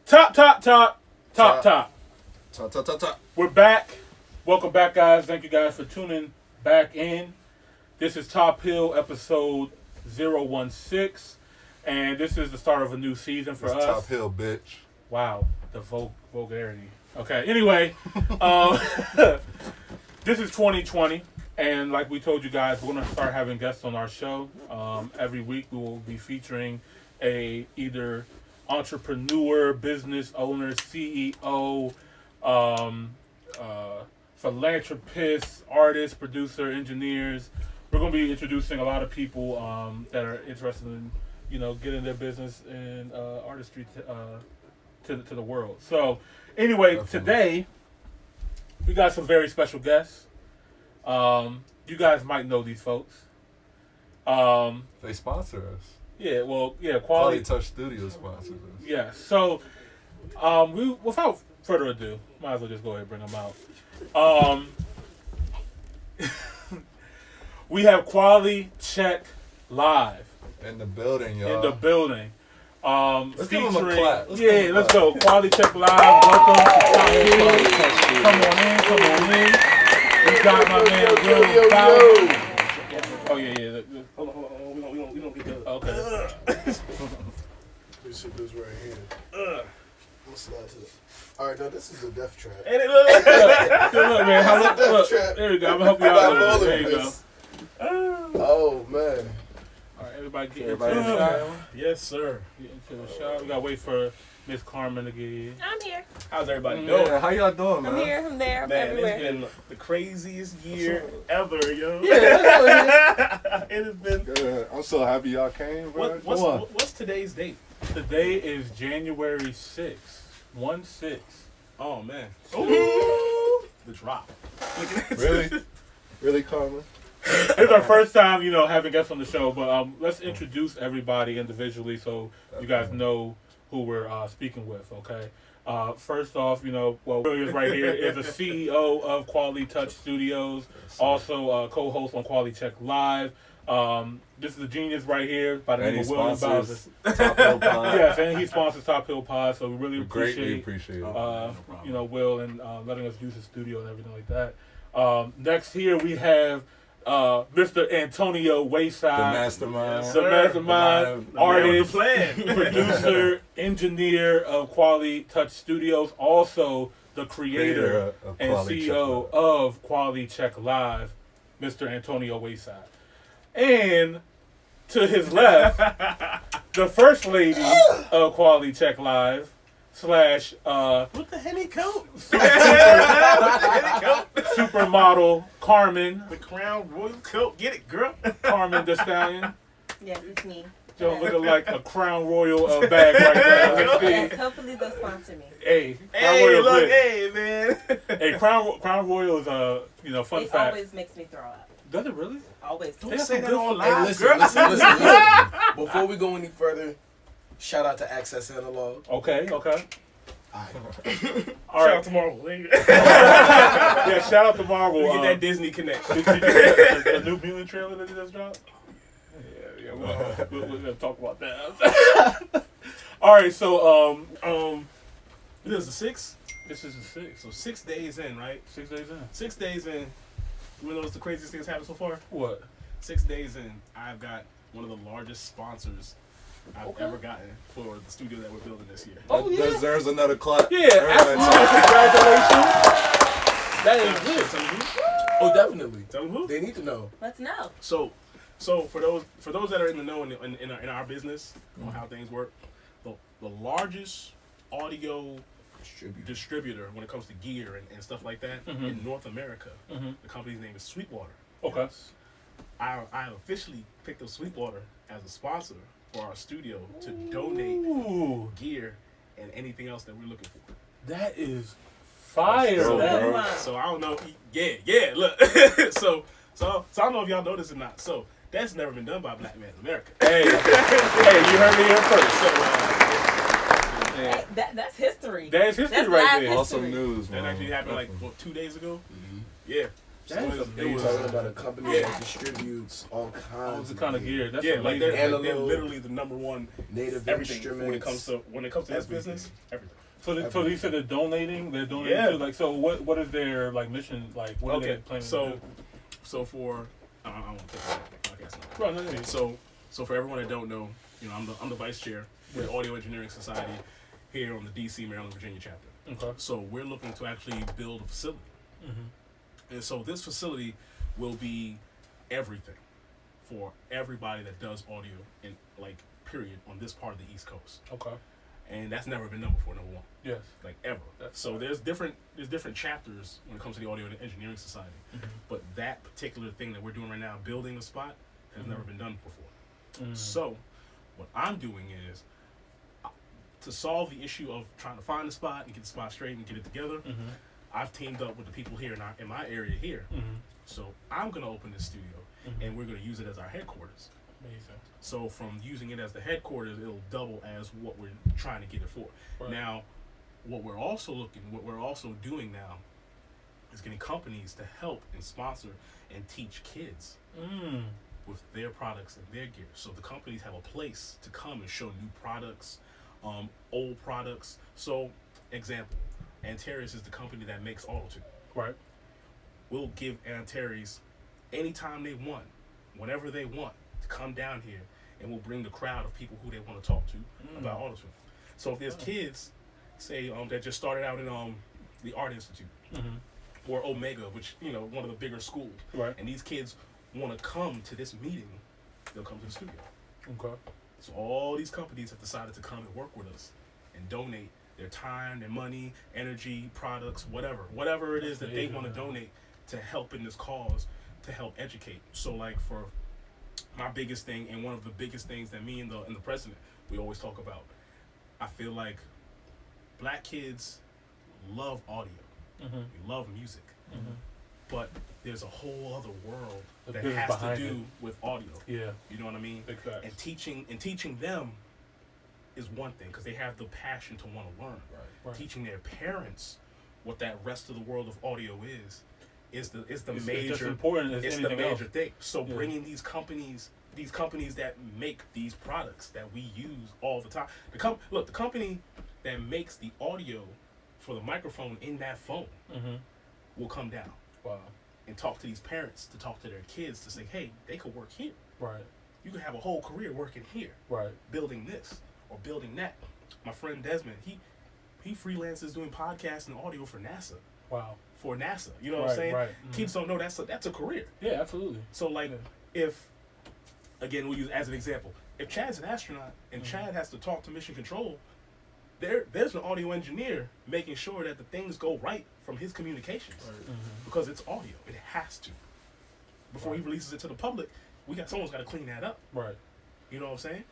Top. Top. We're back. Welcome back, guys. Thank you guys for tuning back in. This is Top Hill episode 016, and this is the start of a new season for us. Top Hill, bitch. Wow, the vulgarity. Okay, anyway, this is 2020, and like we told you guys, we're going to start having guests on our show. Every week we will be featuring either entrepreneur, business owner, CEO, philanthropist, artist, producer, engineers. We're going to be introducing a lot of people that are interested in, getting their business and artistry to the world. So, anyway, Today we got some very special guests. You guys might know these folks. They sponsor us. Yeah, Quality Touch Studios sponsors us. Yeah, so without further ado, might as well just go ahead and bring them out. We have Quality Check Live in the building, y'all. Let's give them a clap. Let's go. Quality Check Live. Welcome to Top Hill. Come on in. We got my man Will Stallion. Oh yeah. Hold on. We don't get that. Okay. This shit is right here. Let's slide to it. All right, now this is a death trap. Hey, look, man. Look. There we go. I'm gonna help you out. There you go. Oh man. All right, everybody get into the shower. Yes, sir. Get into the shower. We gotta wait for Miss Carmen to get in. I'm here. How's everybody doing? How y'all doing, man? I'm here. I'm there. I'm Man, everywhere. it's been the craziest year ever, yo. Yeah, it has been. Good. I'm so happy y'all came, bro. What's today's date? Today is January 6th. 1/6. Oh man. Ooh. The drop. Really, Carmen? It's our first time, having guests on the show, but let's introduce everybody individually so you guys know who we're speaking with, okay? First off, Williams right here is the CEO of Quality Touch Studios, also co-host on Quality Check Live. This is a genius right here by the name of William Bowser. Top Hill Pod. Yes, and he sponsors Top Hill Pod, so we really greatly appreciate it. Will and letting us use the studio and everything like that. Next here we have Mr. AntonioWayside, the mastermind, artist, plan. producer, engineer of Quality Touch Studios, also the creator and CEO of Quality Check Live, Mr. AntonioWayside. And to his left, the first lady of Quality Check Live, / What the henny coat? supermodel Carmen. The Crown Royal coat. Get it, girl. Carmen the Stallion. Yes, it's me. Joe looking like a Crown Royal bag right now. Yes, hopefully they'll sponsor me. Hey, Crown Royal look, good. hey, man. Hey, Crown Royal is fun It fact. always makes me throw up. Does it really? Always. Don't say that on on live, listen, girl. listen. Before we go any further, shout out to Access Analog. Okay. All right. All Shout right. out to Marvel. Yeah, shout out to Marvel. Get that Disney Connect. Did you get the new Mutant trailer that just dropped? Yeah. We're gonna talk about that. All right, so This is the 6th? this is the 6th. So 6 days in, right? 6 days in. 6 days in. You know what's the craziest thing that's happened so far? What? 6 days in, I've got one of the largest sponsors I've ever gotten for the studio that we're building this year. Oh, yeah. Deserves another clap. Yeah, absolutely. Congratulations. That is good. Tell them who? Oh, definitely. Tell them who? They need to know. Let's know. So for those that are in the know in our business on how things work, the largest audio distributor when it comes to gear and stuff like that in North America, the company's name is Sweetwater. Okay. I officially picked up Sweetwater as a sponsor for our studio to donate gear and anything else that we're looking for. That is fire. So I don't know. Yeah. Look. so I don't know if y'all know this or not. So that's never been done by a black man in America. Hey, you heard me here first. So That's history. That's history That's right live there. history. Awesome news, man. that actually happened like 2 days ago. Yeah. It was talking about a company that distributes all All kinds the kind of gear. That's like amazing. they're Analog, literally the number one native everything instruments. when it comes to this everything. business. Everything. So you said they're donating. They're donating Yeah. to like. So what is their like mission? Like what are they planning to do? So for I don't want to take the podcast now. Right, no, no. So for everyone that don't know, I'm the vice chair for the Audio Engineering Society here on the DC, Maryland, Virginia chapter. Okay. So we're looking to actually build a facility. And so this facility will be everything for everybody that does audio in like period on this part of the East Coast. Okay. And that's never been done before, number one. Yes. Like ever. So there's different chapters when it comes to the Audio Engineering Society. But that particular thing that we're doing right now, building a spot, has never been done before. So what I'm doing is to solve the issue of trying to find a spot and get the spot straight and get it together. I've teamed up with the people here in my area here. So I'm going to open this studio and we're going to use it as our headquarters. Amazing. So from using it as the headquarters, it'll double as what we're trying to get it for. Right. Now, what we're also doing now is getting companies to help and sponsor and teach kids with their products and their gear. So the companies have a place to come and show new products, old products. So, example, Antares is the company that makes Auto-Tune. Right. We'll give Antares anytime they want, whenever they want, to come down here, and we'll bring the crowd of people who they want to talk to about Auto-Tune. So if there's kids, say that just started out in the Art Institute or Omega, which one of the bigger schools, Right. and these kids want to come to this meeting, they'll come to the studio. Okay. So all these companies have decided to come and work with us and donate their time, their money, energy, products, whatever it is that they want to donate to help in this cause to help educate. So like for my biggest thing, and one of the biggest things that me and the president, we always talk about, I feel like black kids love audio. We love music. But there's a whole other world that has to do with audio. Yeah. You know what I mean? Exactly. And teaching them is one thing because they have the passion to want to learn. Right. Teaching their parents what that rest of the world of audio is the It's major just important as it's the anything major else. thing. So bringing these companies that make these products that we use all the time. The company that makes the audio for the microphone in that phone will come down. Wow. And talk to these parents, to talk to their kids, to say, hey, they could work here. Right. You could have a whole career working here. Right. Building this or building that. My friend Desmond, he freelances doing podcasts and audio for NASA. Wow. For NASA. You know what I'm saying? Right. Kids don't know that's a career. Yeah, absolutely. So like if, again, we'll use as an example, if Chad's an astronaut and Chad has to talk to mission control, there's an audio engineer making sure that the things go right from his communications because it's audio. It has to. Before he releases it to the public, someone's got to clean that up. Right. You know what I'm saying?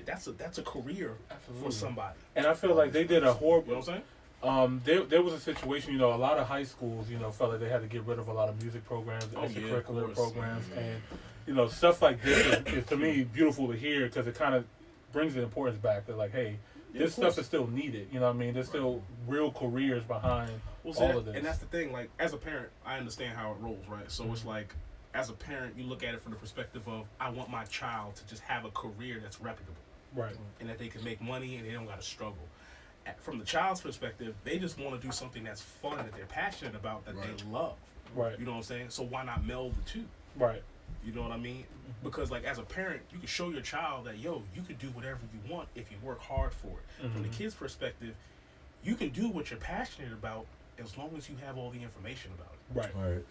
That's a career for somebody. And I feel like they did a horrible. You know what I'm saying? There was a situation, a lot of high schools, felt like they had to get rid of a lot of music programs, extracurricular programs, and stuff like this is to me beautiful to hear because it kind of brings the importance back that like, hey, this stuff is still needed. You know what I mean? There's still real careers behind all of this. And that's the thing. Like as a parent, I understand how it rolls, right? So it's like, as a parent, you look at it from the perspective of I want my child to just have a career that's reputable, right? And that they can make money and they don't got to struggle. From the child's perspective, they just want to do something that's fun, that they're passionate about, that they love. Right. You know what I'm saying? So why not meld the two? Right. You know what I mean? Because like as a parent, you can show your child that you can do whatever you want if you work hard for it. From the kid's perspective, you can do what you're passionate about as long as you have all the information about it. Right.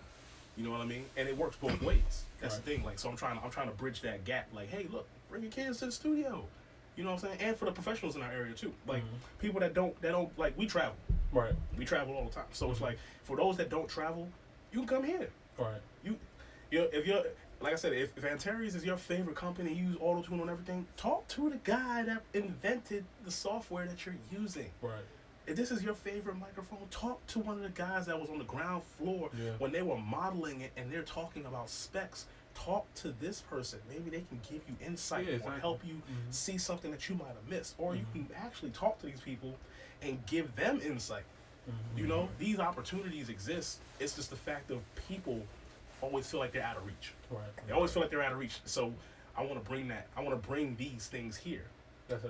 You know what I mean? And it works both ways. That's the thing. Like, so I'm trying to bridge that gap. Like, hey, look, bring your kids to the studio. You know what I'm saying? And for the professionals in our area too. Like people that don't like, we travel. Right. We travel all the time. So it's like for those that don't travel, you can come here. Right. If you're like I said, if Antares is your favorite company, you use Auto-Tune on everything, talk to the guy that invented the software that you're using. Right. If this is your favorite microphone, talk to one of the guys that was on the ground floor when they were modeling it and they're talking about specs. Talk to this person. Maybe they can give you insight or help you see something that you might have missed. Or you can actually talk to these people and give them insight You know, these opportunities exist. It's just the fact of people always feel like they're out of reach. Right. They always feel like they're out of reach. So I want to bring that. I want to bring these things here.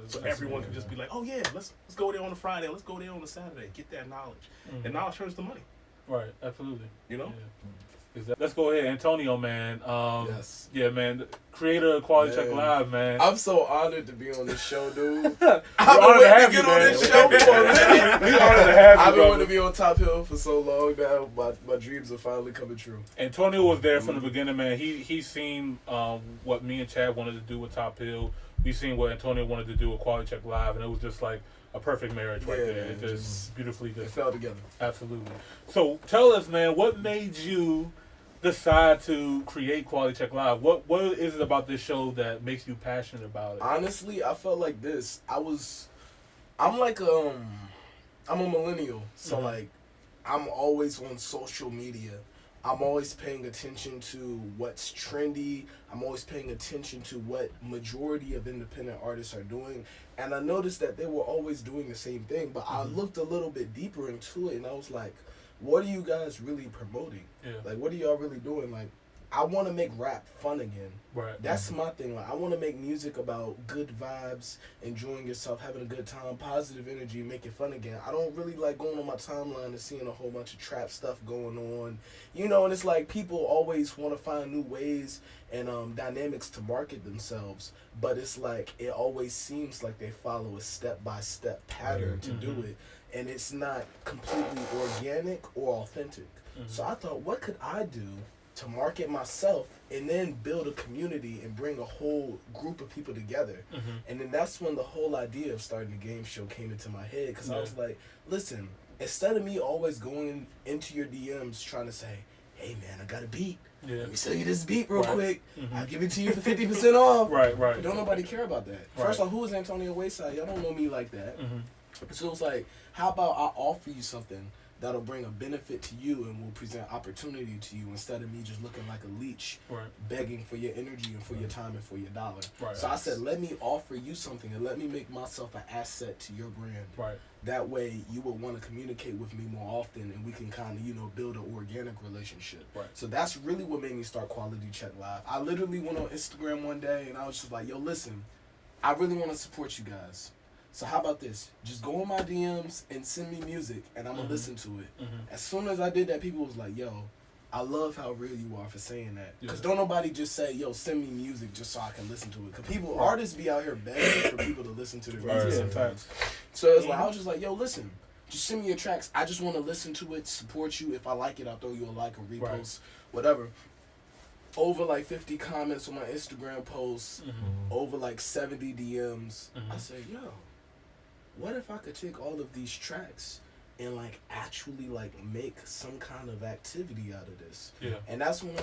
So everyone can just be like, oh yeah, let's go there on a Friday. Let's go there on a Saturday. Get that knowledge. And knowledge turns to money. Right. Absolutely. You know? Yeah. Let's go ahead, Antonio, man. Yes. Yeah, man. Creator of Quality Check Live, man. I'm so honored to be on this show, dude. We're I've been honored to waiting have to you, get on man. this show for a minute. We honored to have you, I've been brother. wanting to be on Top Hill for so long now. My dreams are finally coming true. Antonio was there from the beginning, man. He's seen what me and Chad wanted to do with Top Hill. We seen what Antonio wanted to do with Quality Check Live, and it was just like a perfect marriage right there. It just beautifully It just fell together. absolutely. So tell us, man, what made you decide to create Quality Check Live? What is it about this show that makes you passionate about it? Honestly, I felt like this. I'm like I'm a millennial, so like I'm always on social media. I'm always paying attention to what's trendy. I'm always paying attention to what majority of independent artists are doing. And I noticed that they were always doing the same thing, but I looked a little bit deeper into it and I was like, what are you guys really promoting? Yeah. Like, what are y'all really doing? Like, I want to make rap fun again. Right. That's my thing. Like, I want to make music about good vibes, enjoying yourself, having a good time, positive energy, make it fun again. I don't really like going on my timeline and seeing a whole bunch of trap stuff going on. You know, and it's like people always want to find new ways and dynamics to market themselves. But it's like, it always seems like they follow a step-by-step pattern to do it. And it's not completely organic or authentic. So I thought, what could I do to market myself and then build a community and bring a whole group of people together? And then that's when the whole idea of starting a game show came into my head, because I was like, listen, instead of me always going into your DMs trying to say, hey man, I got a beat, let me sell you this beat real quick, I'll give it to you for 50% off. Right. But don't nobody care about that. First off, who is AntonioWayside? Y'all don't know me like that. So it was like, how about I offer you something that'll bring a benefit to you and will present opportunity to you, instead of me just looking like a leech, begging for your energy and for your time and for your dollar. So I said, let me offer you something and let me make myself an asset to your brand. That way you will want to communicate with me more often and we can kind of, you know, build an organic relationship. So that's really what made me start Quality Check Live. I literally went on Instagram one day and I was just like, yo, listen, I really want to support you guys. So how about this? Just go on my DMs and send me music, and I'm going to listen to it. As soon as I did that, people was like, yo, I love how real you are for saying that. Because don't nobody just say, yo, send me music just so I can listen to it. Because people, artists be out here begging for people to listen to their music sometimes. So it's like, I was just like, yo, listen, just send me your tracks. I just want to listen to it, support you. If I like it, I'll throw you a like or repost, whatever. Over like 50 comments on my Instagram posts, over like 70 DMs. I said, yo, what if I could take all of these tracks and like actually like make some kind of activity out of this? And that's when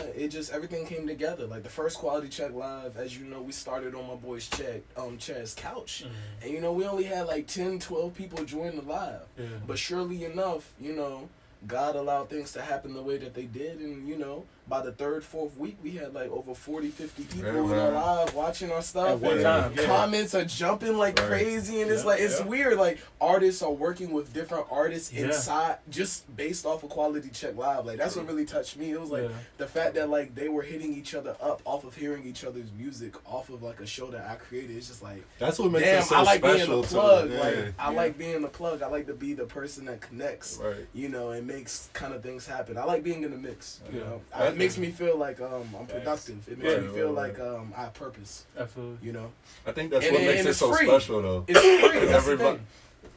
everything came together. Like the first Quality Check Live, as you know, we started on my boy's Chad's couch. And you know, we only had like 10, 12 people join the live. But surely enough, you know, God allowed things to happen the way that they did, and you know, by the third, fourth week, we had like over 40, 50 people in our live watching our stuff. At one time, comments are jumping like crazy, and it's like, it's weird. Like, artists are working with different artists inside, just based off of Quality Check Live. Like, that's what really touched me. It was like the fact that like they were hitting each other up off of hearing each other's music, off of like a show that I created. It's just like, that's what makes it so I like special. being the plug. Like, I like being the plug. I like to be the person that connects, you know, and makes kind of things happen. I like being in the mix. You know, it makes me feel like I'm productive. It makes me feel like I have purpose. Absolutely. You know, I think that's what makes it so special, though. It's free. That's Everybody,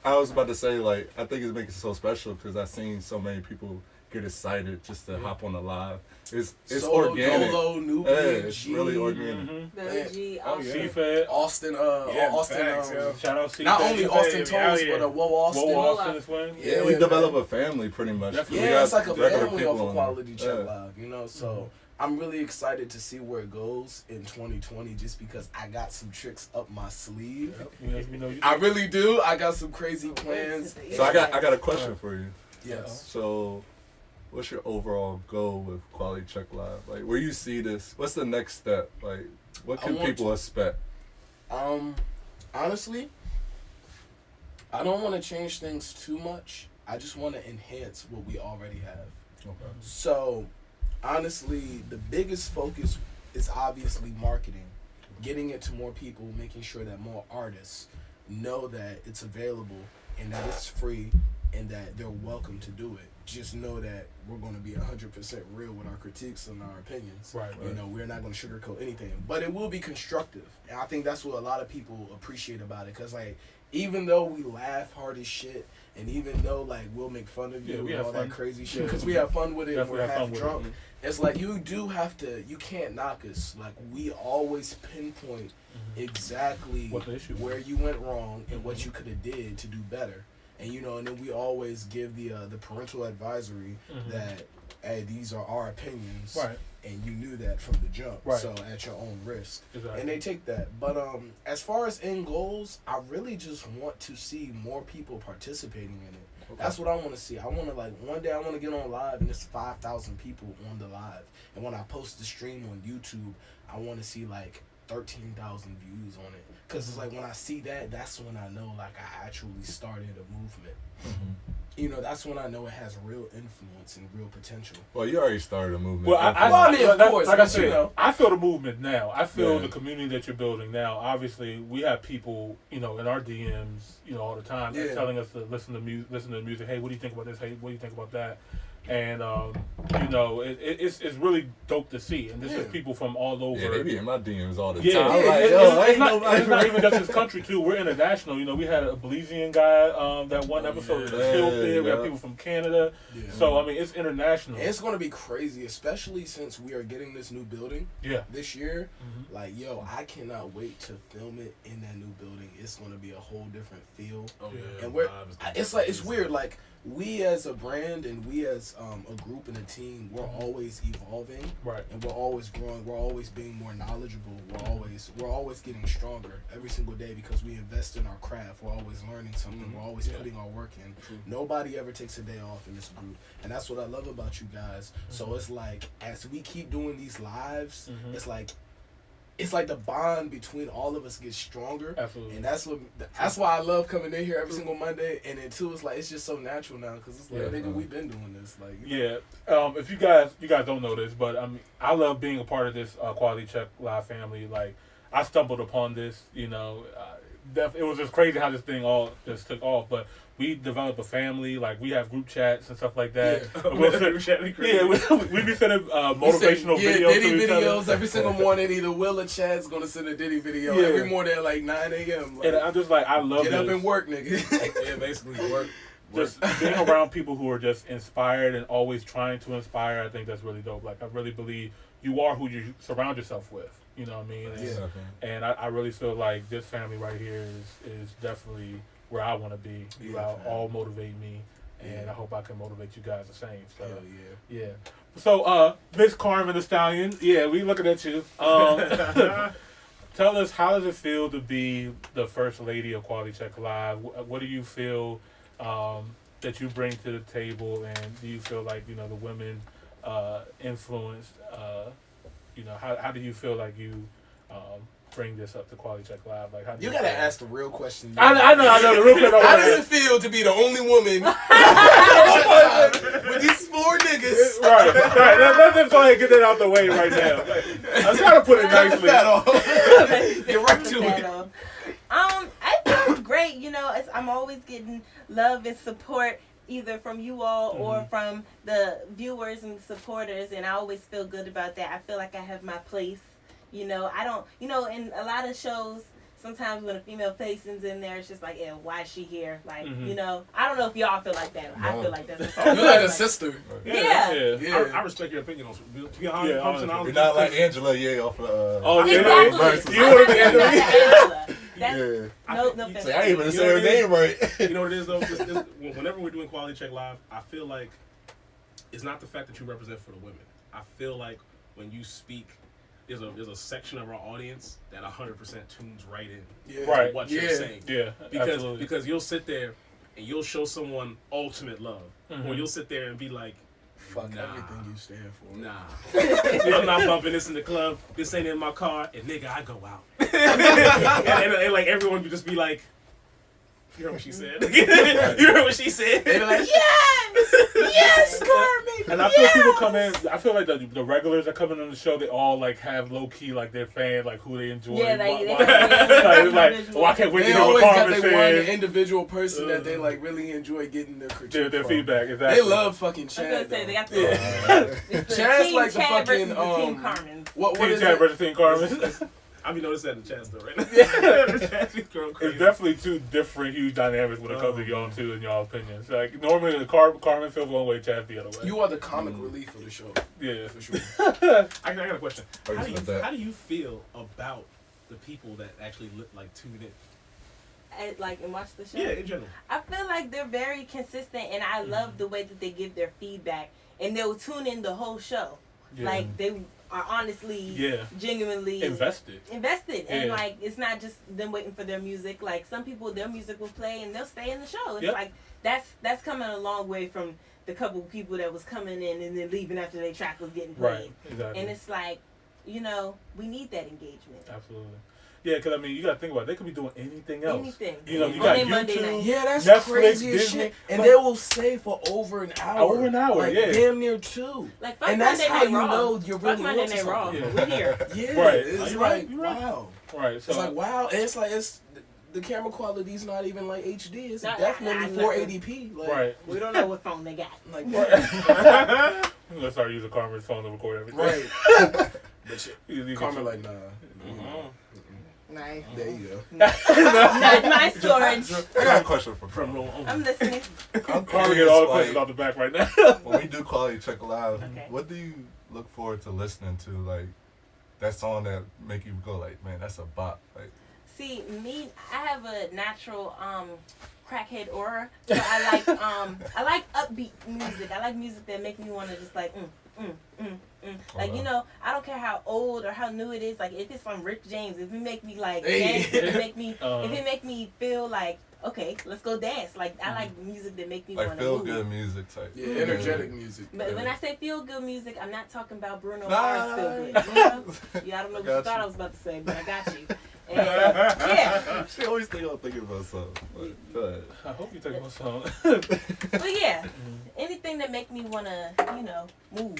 I was about to say, like, I think it makes it so special because I've seen so many people get excited just to hop on the live. It's Solo, organic. Dolo, Nubian, it's really organic. Austin, shout out C. Not only Austin Tones, but Austin. Austin as well. Yeah, we develop a family pretty much. Yeah, it's like a family off of Quality Check Live, you know, so I'm really excited to see where it goes in 2020 just because I got some tricks up my sleeve. I really do. I got some crazy plans. So I got a question for you. Yes. So what's your overall goal with Quality Check Live? Like, where you see this? What's the next step? Like, what can people expect? Honestly, I don't want to change things too much. I just want to enhance what we already have. Okay. So, honestly, the biggest focus is obviously marketing, getting it to more people, making sure that more artists know that it's available and that it's free and that they're welcome to do it. Just know that we're going to be 100% real with our critiques and our opinions. Right. You know, we're not going to sugarcoat anything, but it will be constructive. And I think that's what a lot of people appreciate about it. Because, like, even though we laugh hard as shit, and even though, like, we'll make fun of you and all that crazy shit, because we have fun with it and we're half drunk, it's like you do have to, you can't knock us. Like, we always pinpoint exactly where you went wrong and what you could have did to do better. And, you know, and then we always give the parental advisory that, hey, these are our opinions. Right. And you knew that from the jump. Right. So at your own risk. Exactly. And they take that. But as far as end goals, I really just want to see more people participating in it. Okay. That's what I want to see. I want to, like, one day I want to get on live and there's 5,000 people on the live. And when I post the stream on YouTube, I want to see, like, 13,000 views on it. Because it's like when I see that, that's when I know, like, I actually started a movement. You know, that's when I know it has real influence and real potential. Well, you already started a movement. Well, I mean, of course. Like I said, you know, I feel the movement now. I feel the community that you're building now. Obviously, we have people, you know, in our DMs, you know, all the time, telling us to listen to music. Hey, what do you think about this? Hey, what do you think about that? And you know, it's really dope to see. And this is people from all over. Yeah, they be in my DMs all the time. It's not even just this country too. We're international. You know, we had a Belizean guy that one episode that killed there. We have people from Canada. Yeah. So I mean, it's international. And it's gonna be crazy, especially since we are getting this new building. This year, like, yo, I cannot wait to film it in that new building. It's gonna be a whole different feel. And it's weird, like. We as a brand and we as a group and a team, we're always evolving, and we're always growing. We're always being more knowledgeable. We're always getting stronger every single day because we invest in our craft. We're always learning something. We're always putting our work in. Nobody ever takes a day off in this group, and that's what I love about you guys. So it's like as we keep doing these lives, it's like the bond between all of us gets stronger. Absolutely. And that's why I love coming in here every single Monday. And then too, it's like it's just so natural now because it's like nigga, we've been doing this. Like if you guys don't know this, but I mean, I love being a part of this Quality Check Live family. Like, I stumbled upon this. You know, it was just crazy how this thing all just took off. But we developed a family. Like, we have group chats and stuff like that. We be sending motivational videos. Diddy videos every single morning. Either Will or Chad's gonna send a Diddy video every morning at like 9 a.m. Like, and I'm just like, I love get up and work, nigga. Yeah, basically work. Just being around people who are just inspired and always trying to inspire. I think that's really dope. Like, I really believe you are who you surround yourself with. You know what I mean? And I really feel like this family right here is definitely where I want to be. You all motivate me, and I hope I can motivate you guys the same. So So Miss Carmen the Stallion, we looking at you. Tell us, how does it feel to be the first lady of Quality Check Live? What do you feel that you bring to the table, and do you feel like, you know, the women influenced? You know, how do you feel like you bring this up to Quality Check Live? Like, how do you gotta ask the real question. I know the real question. How does it feel to be the only woman with these 4 niggas? Right. Let's just go ahead and get that out the way right now. I try to put it nicely. Get right to it. I feel great. You know, I'm always getting love and support, either from you all or from the viewers and supporters, and I always feel good about that. I feel like I have my place. You know, I don't, you know, in a lot of shows, sometimes when a female face is in there, it's just like, why is she here? Like, you know, I don't know if y'all feel like that. I feel like that's you're like a sister. Yeah. I respect your opinion on You're not like Angela, off the. Exactly. You want to be Angela. No offense. I ain't even say her name right. You know what it is though? Whenever we're doing Quality Check Live, I feel like it's not the fact that you represent for the women. I feel like when you speak, there's a section of our audience that 100% tunes right in to what you're saying. Because you'll sit there and you'll show someone ultimate love, or you'll sit there and be like, fuck everything you stand for. Nah. I'm not bumping this in the club. This ain't in my car. And nigga, I go out. and like everyone would just be like, You heard what she said. You heard what she said. They be like, yes, Carmen. And I feel people come in. I feel like the regulars that come in on the show, they all like have low key like their fan, like who they enjoy. Yeah, I can't wait They to hear what always got Carmen their one says. individual person that they like really enjoy getting their critique Their from. feedback. Exactly. They love fucking I was Chad. gonna say they got the, it's the Chad's Team like the Chad fucking, versus the Team Carmen. What Team is Chad it? versus Team Carmen. I be noticing that in the chat still right now. The chat be going It's crazy. definitely two different huge dynamics when it comes to y'all two and y'all opinions. Like normally the Carmen feels one way, Chad the other way. You are the comic relief of the show. Yeah. For sure. I got a question. Oh, How you said that. do you feel about the people that actually like tune in? And watch the show. Yeah, in general. I feel like they're very consistent, and I love the way that they give their feedback, and they'll tune in the whole show. Yeah. Like they are honestly, genuinely invested, and like it's not just them waiting for their music. Like some people, their music will play and they'll stay in the show. It's like that's coming a long way from the couple of people that was coming in and then leaving after their track was getting played. Right, exactly. And it's like, we need that engagement. Absolutely. Yeah, because I mean, you got to think about it. They could be doing anything else. Anything. You know, you got Monday YouTube. night. Yeah, that's Netflix, crazy as Disney. shit. And Like, they will stay for over an hour. Over an hour, like, yeah. damn near 2. Like, fuck And that's Monday how Night you Raw. know you're Fuck really Monday onto Night Raw. something. We're here. Yeah, Right. it's You're like, right, you're right. wow. Right. So It's like, wow. And it's like, the camera quality's not even like HD. It's Nah, definitely nah, 480p. Like, right. We don't know what phone they got. Like, Let's start using Carmen's phone to record everything. right. But shit, Carmen like, nah. Nice. There you go. Not my storage. I got a question for From Carmen. roll on. I'm listening. I'm Carmen curious, get all the like, questions off the back right now. when we do Quality Check Live, Okay. what do you look forward to listening to? Like, that song that make you go like, man, that's a bop. Like, See, me, I have a natural crackhead aura, so I like upbeat music. I like music that make me want to just like Like, you know, I don't care how old or how new it is. Like, if it's from Rick James, if it make me like dance, if it make me feel like, okay, let's go dance. Like, I like music that make me want like to feel move. good music type. Yeah, energetic music. But when I say feel good music, I'm not talking about Bruno Nah. Mars feel good. You know? Yeah, I don't know what you Got thought you. I was about to say, but I got you. And, yeah. She always think I'm thinking about something. But, go ahead. I hope you take my song. But yeah, anything that make me want to, you know, move.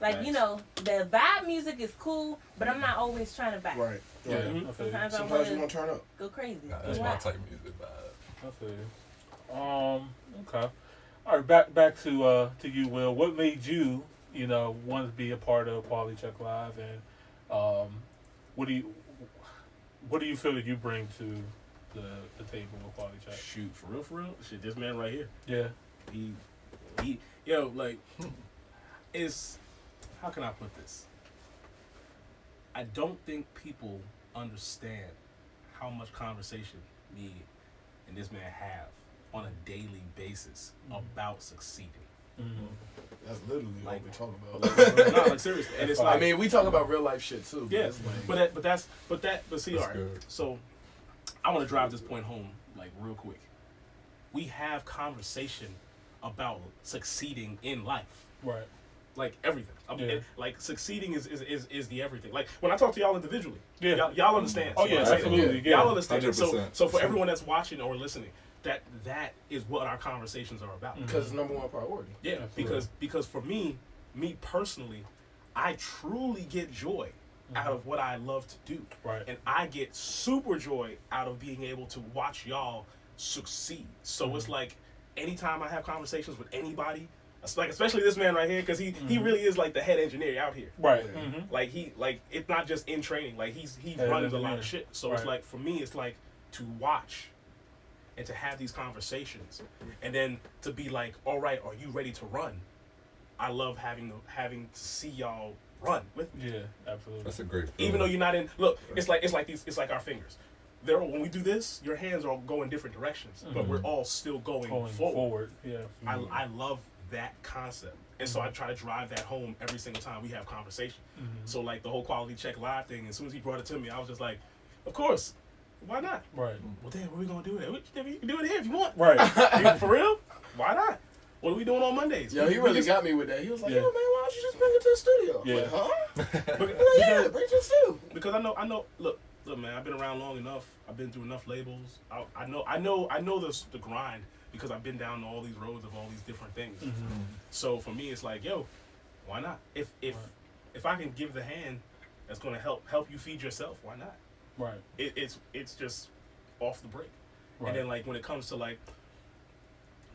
Like, Nice. you know, the vibe music is cool, but I'm not always trying to vibe. Right. Yeah, Right. I feel you. Sometimes I Sometimes want you to want to turn up. go crazy. Nah, that's Go my wild. type of music vibe. I feel you. Okay. All right, back to you, Will. What made you, you know, want to be a part of Quality Check Live, and what do you feel that you bring to the table with Quality Check? Shoot, for real? Shit, this man right here. Yeah. He yo, like, it's, how can I put this? I don't think people understand how much conversation me and this man have on a daily basis about succeeding. That's literally Like- what we talk about. No, like seriously, and it's like, I mean, we talk about real life shit too. yeah, It's like, but see, That's all right. good. So, I want to drive this point home, like, real quick. We have conversation about succeeding in life. Right. Like everything. I mean, Yeah. like succeeding is the everything. Like when I talk to y'all individually, Yeah. y'all understand. Oh, yeah, what I'm saying? absolutely. Y'all Yeah. understand. 100%. So for everyone that's watching or listening, that is what our conversations are about. because it's number one priority. Yeah, Absolutely. because for me personally, I truly get joy out of what I love to do. Right. And I get super joy out of being able to watch y'all succeed. So it's like anytime I have conversations with anybody, it's like especially this man right here, because he really is like the head engineer out here. Right. Like it's not just in training. Like he Head runs a lot engineer. of shit. So it's Right. like for me, it's like to watch and to have these conversations, and then to be like, all right, are you ready to run? I love having to see y'all run with me. Yeah, absolutely. That's a great feeling. Even though you're not in. Look, it's like our fingers. When we do this, your hands are going different directions, but we're all still going forward. Yeah. I love that concept, and so I try to drive that home every single time we have conversation. So like the whole Quality Check Live thing, as soon as he brought it to me, I was just like, of course, why not? Right. Well, then, what are we gonna do there? You can do it here if you want. Right. For real? Why not? What are we doing on Mondays? Yo, he really got me with that. He was like, Yeah. yo, man, why don't you just bring it to the studio? I'm Yeah. like, huh? Because, Yeah, bring it to the studio. because I know. Look, look, man, I've been around long enough. I've been through enough labels. I know the grind because I've been down all these roads of all these different things. Mm-hmm. So for me, it's like, yo, why not? If I can give the hand that's gonna help you feed yourself, why not? Right. It's just off the break. Right. And then like when it comes to like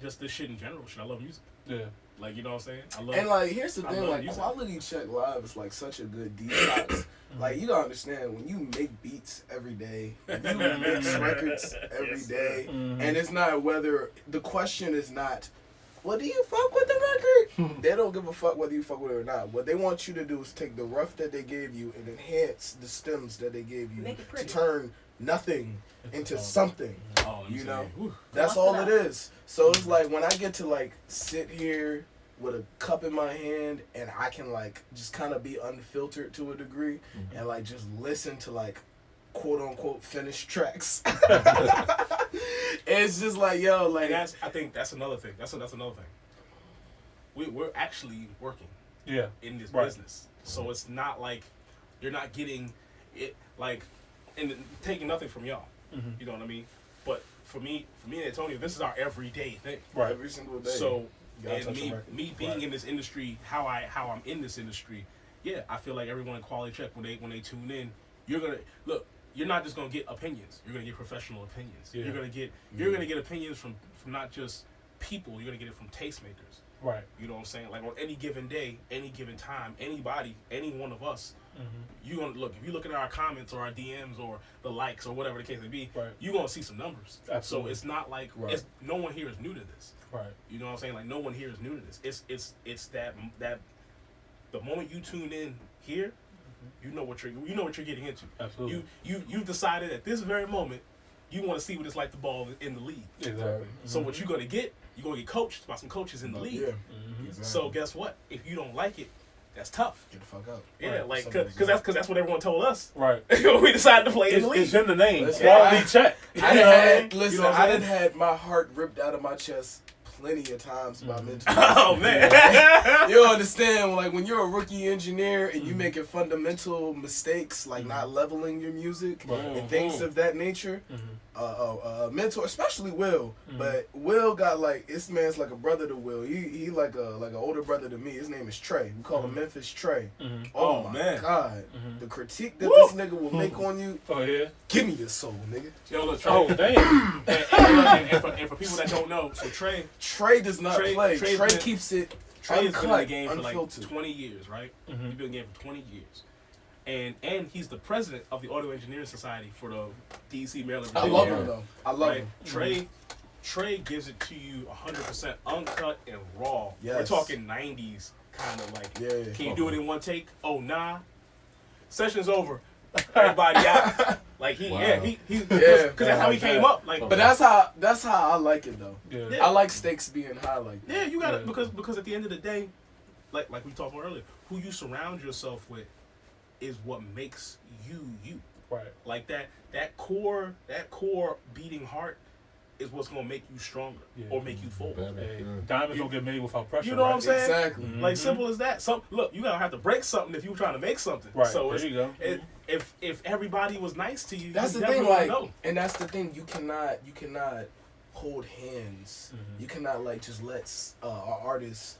just this shit in general, I love music. Yeah. Like, you know what I'm saying? I love. And like, here's the I thing, love like music. Quality Check Live is like such a good detox. Like, you gotta understand, when you make beats every day, you mix records every day, and it's not whether, the question is not, well, do you fuck with the record? They don't give a fuck whether you fuck with it or not. What they want you to do is take the rough that they gave you and enhance the stems that they gave you to turn nothing into something. You know? That's all it is. So it's like, when I get to like sit here with a cup in my hand and I can like just kind of be unfiltered to a degree and like just listen to like quote unquote finished tracks. It's just like, yo, like, and I think that's another thing. That's another thing. We're actually working. Yeah. In this business, so it's not like you're not getting it, like, and taking nothing from y'all. You know what I mean? But for me and Antonio, this is our everyday thing. Right. Every single day. So, and me being in this industry, how I'm in this industry, yeah, I feel like everyone in Quality Check, when they tune in, you're gonna look. You're not just gonna get opinions. You're gonna get professional opinions. Yeah. You're gonna get opinions from not just people. You're gonna get it from tastemakers. Right. You know what I'm saying? Like, on any given day, any given time, anybody, any one of us, you gonna look. If you looking at our comments or our DMs or the likes or whatever the case may be, you gonna see some numbers. Absolutely. So it's not like no one here is new to this. Right. You know what I'm saying? Like, no one here is new to this. It's that the moment you tune in here, you know what you're getting into. Absolutely. You've decided at this very moment you want to see what it's like to ball in the league. Exactly. So what you're gonna get coached by some coaches in the league. Yeah. Exactly. So guess what? If you don't like it, that's tough. Get the fuck out. Yeah, like because that's what everyone told us. Right. We decided to play in the league. It's in the name. Listen, Quality Check. I You know what I'm done saying? had my heart ripped out of my chest plenty of times by mentors. Oh man. You understand, like, when you're a rookie engineer and you making fundamental mistakes, like not leveling your music and things of that nature, a mentor, especially Will, but Will got like, this man's like a brother to Will. He like an older brother to me. His name is Trey. We call him Memphis Trey. Oh my God, the critique that this nigga will make on you. Oh yeah. Give me your soul, nigga. Yo, look, Trey. Oh damn. and for people that don't know, so Trey does not play. Trey been- keeps it Trey has been in the uncut, game for like unfiltered. 20 years, right? He's been in the game for 20 years. And he's the president of the Audio Engineering Society for the DC, Maryland. I love him though. I love him. Trey gives it to you 100% uncut and raw. Yes. We're talking 90s kind of like, Yeah. can you do it in one take? Oh, nah. Session's over. Everybody out. Like, because that's how he came up. Like, But that's how I like it though. Yeah. I like stakes being high like that. yeah, you got it because at the end of the day, like we talked about earlier, who you surround yourself with is what makes you. Right. Like that core beating heart is what's gonna make you stronger or make you full. Hey, diamonds don't get made without pressure. You know what I'm saying? Exactly. Like, simple as that. Look, you gotta have to break something if you're trying to make something. Right. So There you go. If everybody was nice to you, That's you the thing, definitely like, know. and that's the thing. You cannot hold hands. You cannot like just let an artist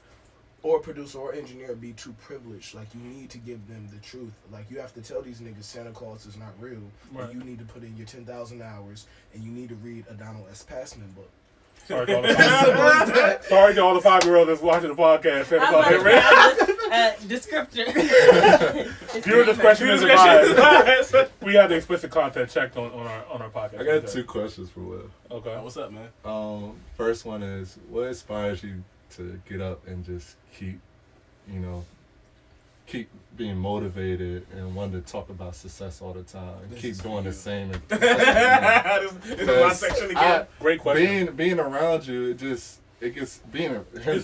or producer or engineer be too privileged. Like, you need to give them the truth. Like, you have to tell these niggas Santa Claus is not real. Right. And you need to put in your 10,000 hours, and you need to read a Donald S. Passman book. Sorry to all the Sorry to all the 5-year-olds that's watching the podcast. Descriptor. Viewer discretion is advised. We have the explicit content checked on our podcast. I got 2 questions for Will. Okay. What's up, man? First one is, what inspires you to get up and just keep being motivated and want to talk about success all the time and keep doing the same? This is my section again. Great question. Being around you, it gets It's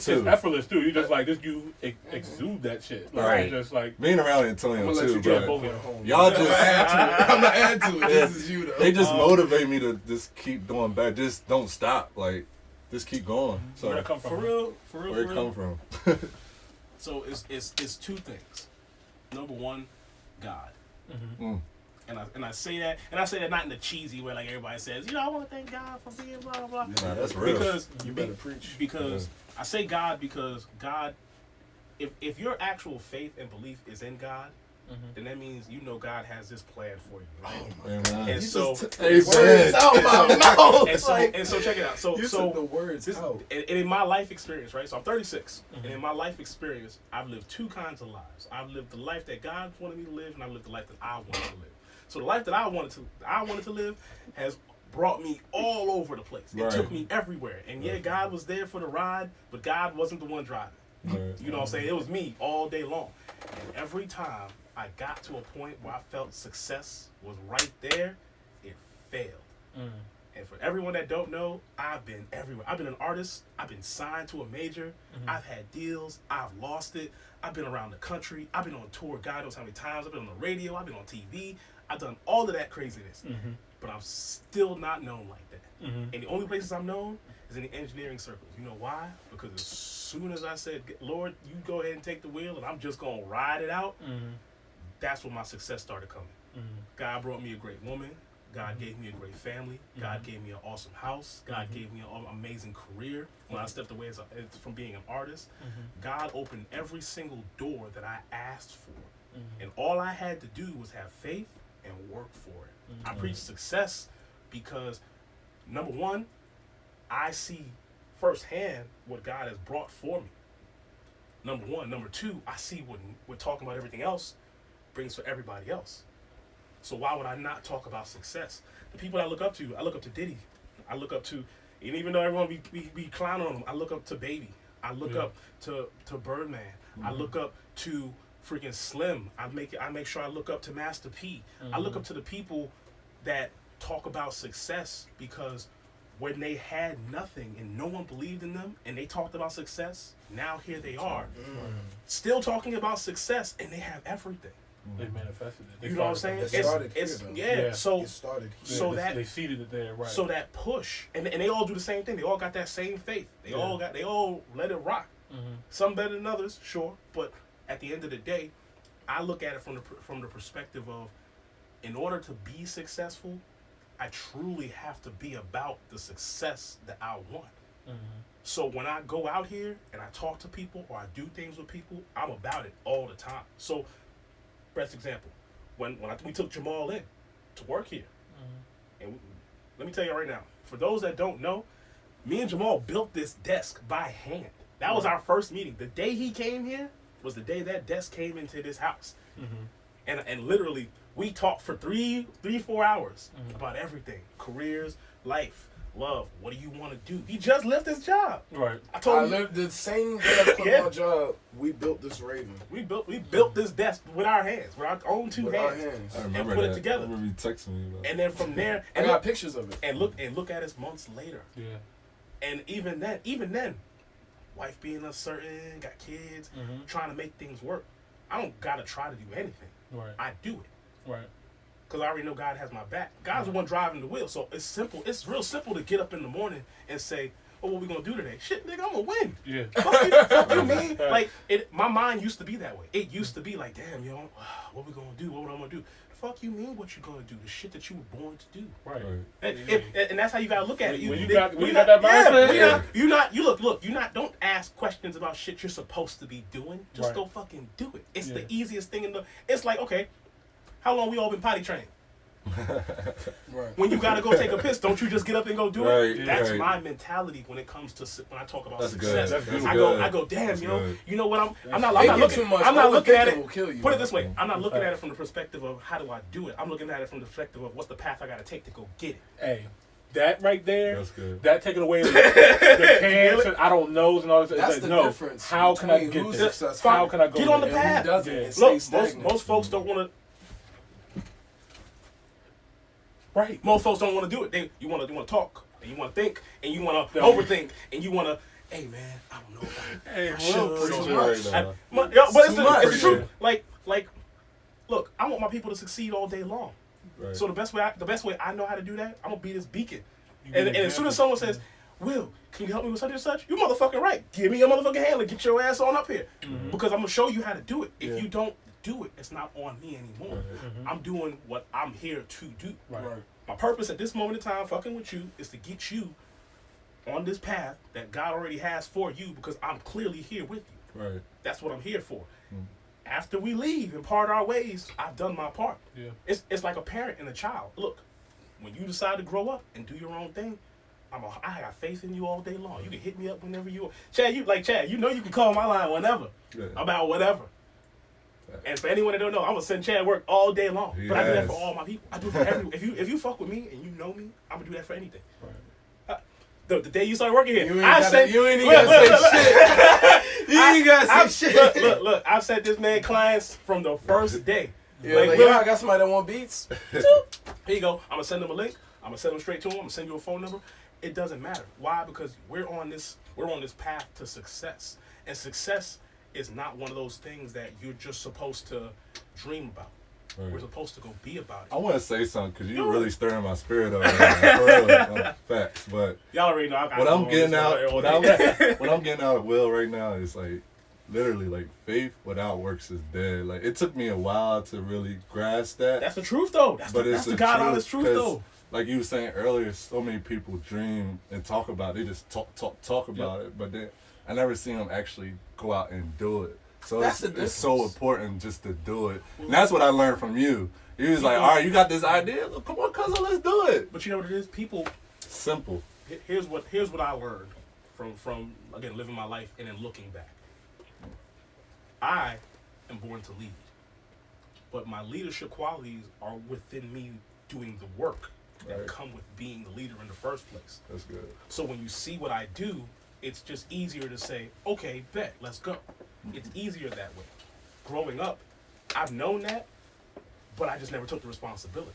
effortless too. You just like this. You exude that shit. Like, Right. Just like being around Antonio too, drop but both at home. y'all just I'm not adding to it. This is you though. they just motivate me to just keep doing better. Just don't stop. Like, just keep going. So Where'd it come from? For real. where it come from? So it's 2 things. Number one, God. And I say that not in a cheesy way like everybody says. I want to thank God for being blah blah blah. Nah, that's real. Because You better preach. Because I say God because God, if your actual faith and belief is in God, then that means God has this plan for you. Right? Amen. And so, words out my mouth. And so check it out. So the words out. And in my life experience, right? So I'm 36, and in my life experience, I've lived two kinds of lives. I've lived the life that God wanted me to live, and I've lived the life that I wanted to live. So the life that I wanted to live has brought me all over the place. It took me everywhere. And God was there for the ride, but God wasn't the one driving. You know what I'm saying? It was me all day long. And every time I got to a point where I felt success was right there, it failed. And for everyone that don't know, I've been everywhere. I've been an artist. I've been signed to a major. I've had deals. I've lost it. I've been around the country. I've been on tour, God knows how many times. I've been on the radio. I've been on TV. I've done all of that craziness. But I'm still not known like that. And the only places I'm known is in the engineering circles. You know why? Because as soon as I said, Lord, you go ahead and take the wheel and I'm just going to ride it out, that's when my success started coming. God brought me a great woman. God gave me a great family. God gave me an awesome house. God gave me an amazing career. When I stepped away from being an artist, God opened every single door that I asked for. And all I had to do was have faith and work for it. I preach success because, number one, I see firsthand what God has brought for me. Number one. Number two, I see what we're talking about everything else brings for everybody else. So why would I not talk about success? The people I look up to Diddy. I look up to, and even though everyone be clowning on him, I look up to Baby. I look up to Birdman. I look up to freaking Slim. I make sure I look up to Master P. I look up to the people that talk about success because when they had nothing and no one believed in them and they talked about success, now here they are, still talking about success and they have everything. They manifested it. You know what I'm saying? So they seeded it there, right? So that push, and they all do the same thing. They all got that same faith. They all let it rock. Some better than others, sure, but at the end of the day, I look at it from the perspective of, in order to be successful, I truly have to be about the success that I want. So when I go out here and I talk to people or I do things with people, I'm about it all the time. So, best example, when we took Jamal in to work here, and let me tell you right now, for those that don't know, me and Jamal built this desk by hand. That was our first meeting. The day he came here was the day that desk came into this house. And literally, we talked for 4 hours about everything. Careers, life, love. What do you want to do? He just left his job. Right. I told him the same day I quit my job, we built this Raven. We built this desk with our hands, with our own two hands. I remember and put that. it together. I remember you texting me about and then from there, I got pictures of it. And look at us months later. Yeah. And even then, wife being uncertain, got kids, trying to make things work. I don't gotta try to do anything. Right. I do it. Right. Because I already know God has my back. God's the one driving the wheel. So it's simple. It's real simple to get up in the morning and say, oh, what we gonna do today? Shit, nigga, I'm gonna win. Yeah. Fuck you mean? Like, my mind used to be that way. It used to be like, damn, yo, what we gonna do? What I'm gonna do? Fuck you mean what you gonna do? The shit that you were born to do. Right. And that's how you gotta look at it. You got that mindset. Don't ask questions about shit you're supposed to be doing. Just go fucking do it. It's the easiest thing it's like, okay, how long we all been potty trained? Right. When you gotta go take a piss, don't you just get up and go do it? Right, That's my mentality when it comes to when I talk about success. That's good. I go, damn, That's yo, good. you know what? I'm not looking at it. Kill you, Put it this way, I'm not looking at it from the perspective of how do I do it. I'm looking at it from the perspective of what's the path I gotta take to go get it. Hey, that right there, that's good. that taking away the cans and I don't knows and all this. That's like, the no, difference. How can I get this? How can I go get on the there? path? Look, most folks don't want to. Right. Most folks don't want to do it. You want to talk, and you want to think, and you want to overthink, and you want to, hey man, I don't know if I should. But it's the truth. Like, look, I want my people to succeed all day long. Right. So the best way I know how to do that, I'm gonna be this beacon. And as soon as someone says, Will, can you help me with such and such? You motherfucking right. Give me your motherfucking hand and get your ass on up here. Because I'm gonna show you how to do it. If you don't, do it, it's not on me anymore. Mm-hmm. I'm doing what I'm here to do. Right. My purpose at this moment in time, fucking with you, is to get you on this path that God already has for you, because I'm clearly here with you. Right. That's what I'm here for. After we leave and part our ways, I've done my part. Yeah. It's like a parent and a child. Look, when you decide to grow up and do your own thing, I got faith in you all day long. You can hit me up whenever you Chad, you know you can call my line whenever. Yeah. About whatever. And for anyone that don't know, I'm gonna send Chad work all day long. Yes. But I do that for all my people. I do it for everyone. If you fuck with me and you know me, I'm gonna do that for anything. Right. The day you started working here, You ain't gotta say shit. Look, I've sent this man clients from the first day. Yeah, like, yo, I got somebody that want beats. Here you go. I'm gonna send them a link. I'm gonna send them straight to him. I'm gonna send you a phone number. It doesn't matter. Why? Because we're on this path to success. And success is not one of those things that you're just supposed to dream about. Right. We're supposed to go be about it. I want to say something because you're really stirring my spirit up. For real, facts. But Y'all already know. what I'm getting out of Will right now is like literally like faith without works is dead. Like it took me a while to really grasp that. That's the truth, though. That's the God honest truth, though. Like you were saying earlier, so many people dream and talk about it. They just talk about it, but then I never seen them actually go out and do it. So it's so important just to do it. And that's what I learned from you. You was like, all right, you got this idea? Look, come on, cousin, let's do it. But you know what it is? People. Simple. Here's what I learned from again living my life and then looking back. I am born to lead, but my leadership qualities are within me doing the work that come with being the leader in the first place. That's good. So when you see what I do, it's just easier to say, okay, bet, let's go. It's easier that way. Growing up, I've known that, but I just never took the responsibility.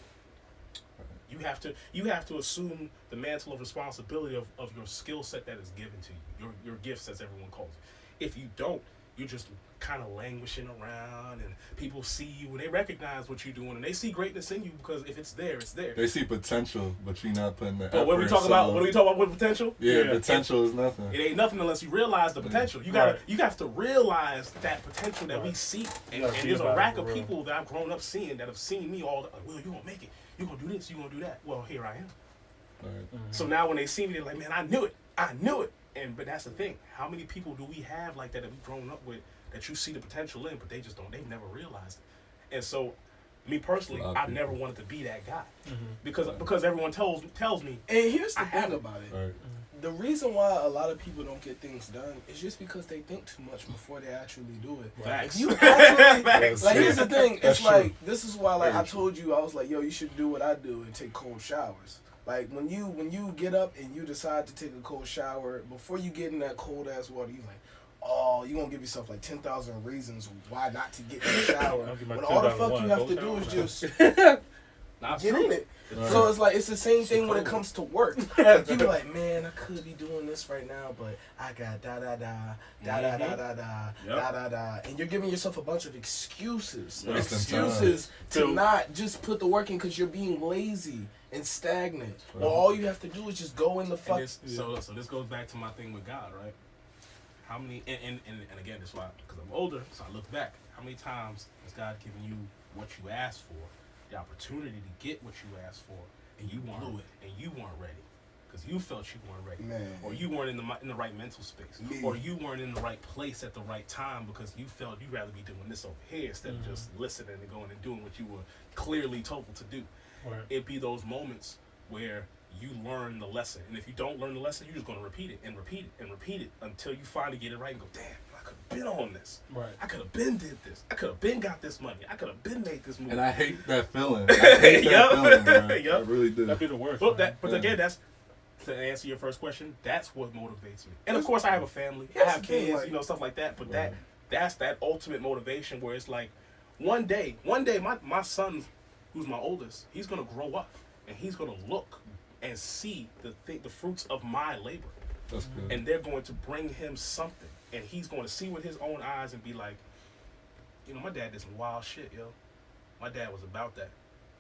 You have to assume the mantle of responsibility of your skill set that is given to you, your gifts, as everyone calls it. If you don't, you're just kind of languishing around, and people see you and they recognize what you're doing, and they see greatness in you because if it's there, it's there. They see potential, but you're not putting the effort. But what are we talking about with potential? Yeah, potential is nothing. It ain't nothing unless you realize the potential. You have to realize that potential that we see, and there's a rack of people that I've grown up seeing that have seen me all. Well, you gonna make it. You gonna do this. You gonna do that. Well, here I am. Right. So now when they see me, they're like, man, I knew it. But that's the thing. How many people do we have like that we've grown up with that you see the potential in, but they just don't. They've never realized it. And so, me personally, I never wanted to be that guy because everyone tells me. And here's the thing about it. Right. The reason why a lot of people don't get things done is just because they think too much before they actually do it. Facts. If you actually, Like, here's the thing. That's It's like, true. this is why, like, I told you, I was like, yo, you should do what I do and take cold showers. Like, when you get up and you decide to take a cold shower, before you get in that cold ass water, you're like, oh, you're going to give yourself like 10,000 reasons why not to get in the shower. When all the fuck you have to do is just get in it. Right. So it's like, it's the same thing when it comes to work. Like, you be like, man, I could be doing this right now, but I got da. And you're giving yourself a bunch of excuses. Wasting Excuses to time. not just put the work in because you're being lazy and stagnant. Or all you have to do is just go in the fuck. So this goes back to my thing with God, right? How many, and again, that's why, because I'm older, so I look back. How many times has God given you what you asked for, the opportunity to get what you asked for, and you weren't ready, because you felt you weren't ready, Man. or you weren't in the right mental space, or you weren't in the right place at the right time because you felt you'd rather be doing this over here instead of just listening and going and doing what you were clearly told to do. Right. It'd be those moments where you learn the lesson, and if you don't learn the lesson, you're just going to repeat it and repeat it and repeat it until you finally get it right and go, damn, I could have been on this. Right. I could have been did this. I could have been got this money. I could have been made this movie. And I hate that feeling. I hate that feeling, man. I really do. That'd be the worst. But again, that's to answer your first question. That's what motivates me. And of course, I have a family. I have kids, stuff like that. But that's that ultimate motivation where it's like, one day, my son, who's my oldest, he's gonna grow up and he's gonna look and see the fruits of my labor. That's good. And they're going to bring him something. And he's going to see with his own eyes and be like, my dad did some wild shit, yo. My dad was about that.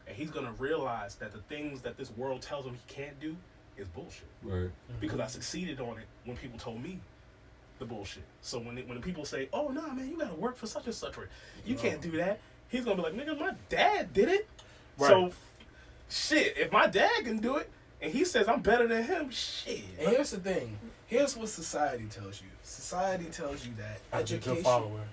And he's going to realize that the things that this world tells him he can't do is bullshit. Right. Because I succeeded on it when people told me the bullshit. So when people say, "Oh no, man, you gotta work for such and such," or "You can't do that," he's gonna be like, "Nigga, my dad did it." Right. So, shit, if my dad can do it and he says I'm better than him, shit. And here's the thing. Here's what society tells you. Society tells you that education.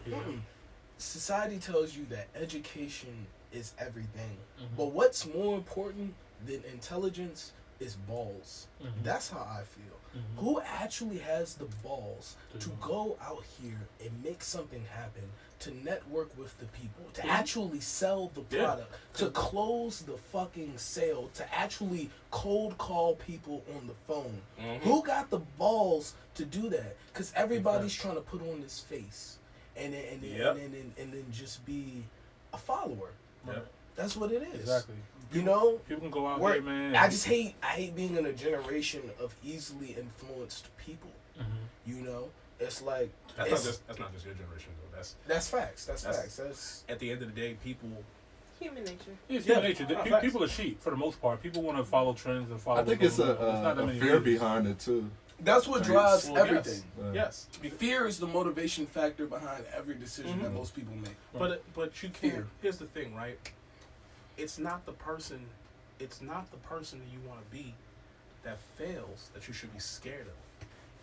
Society tells you that education is everything. Mm-hmm. But what's more important than intelligence is balls. Mm-hmm. That's how I feel. Mm-hmm. Who actually has the balls to go out here and make something happen, to network with the people, to actually sell the product, to close the fucking sale, to actually cold call people on the phone? Mm-hmm. Who got the balls to do that? Because everybody's trying to put on this face and then just be a follower. Yep. That's what it is. Exactly. You know, people can go out here, man. I hate being in a generation of easily influenced people. Mm-hmm. You know, it's like that's not just your generation though. That's facts. That's facts. That's at the end of the day, people. Human nature. It's human nature. People are sheep for the most part. People want to follow trends and follow. I think it's a fear behind it too. That's what drives everything. Yes. Fear is the motivation factor behind every decision that most people make. But you can't. Here's the thing, right? It's not the person that you want to be that fails that you should be scared of.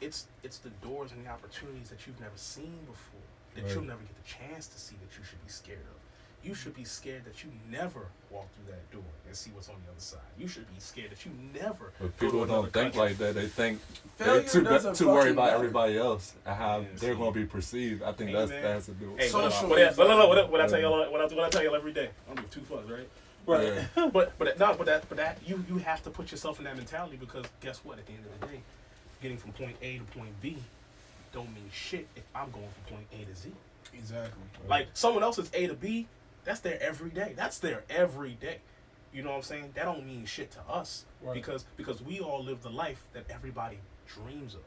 It's the doors and the opportunities that you've never seen before, that you'll never get the chance to see, that you should be scared of. You should be scared that you never walk through that door and see what's on the other side. You should be scared that you never. But people don't think like that. They think they're too worried about everybody else and how they're going to be perceived. I think that has to do with social. What I tell y'all every day. I don't give two fucks, right? Right. Yeah. But that you have to put yourself in that mentality, because guess what? At the end of the day, getting from point A to point B don't mean shit if I'm going from point A to Z. Exactly. Like someone else's A to B, that's their every day. You know what I'm saying? That don't mean shit to us, because we all live the life that everybody dreams of.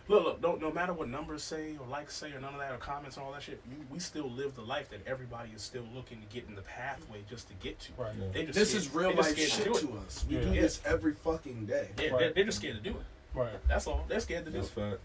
Look, no matter what numbers say or likes say or none of that or comments and all that shit, we still live the life that everybody is still looking to get in the pathway just to get to. Right. Yeah. This is real life shit to us. We do this every fucking day. Yeah, they're just scared to do it. Right. That's all. They're scared to do it.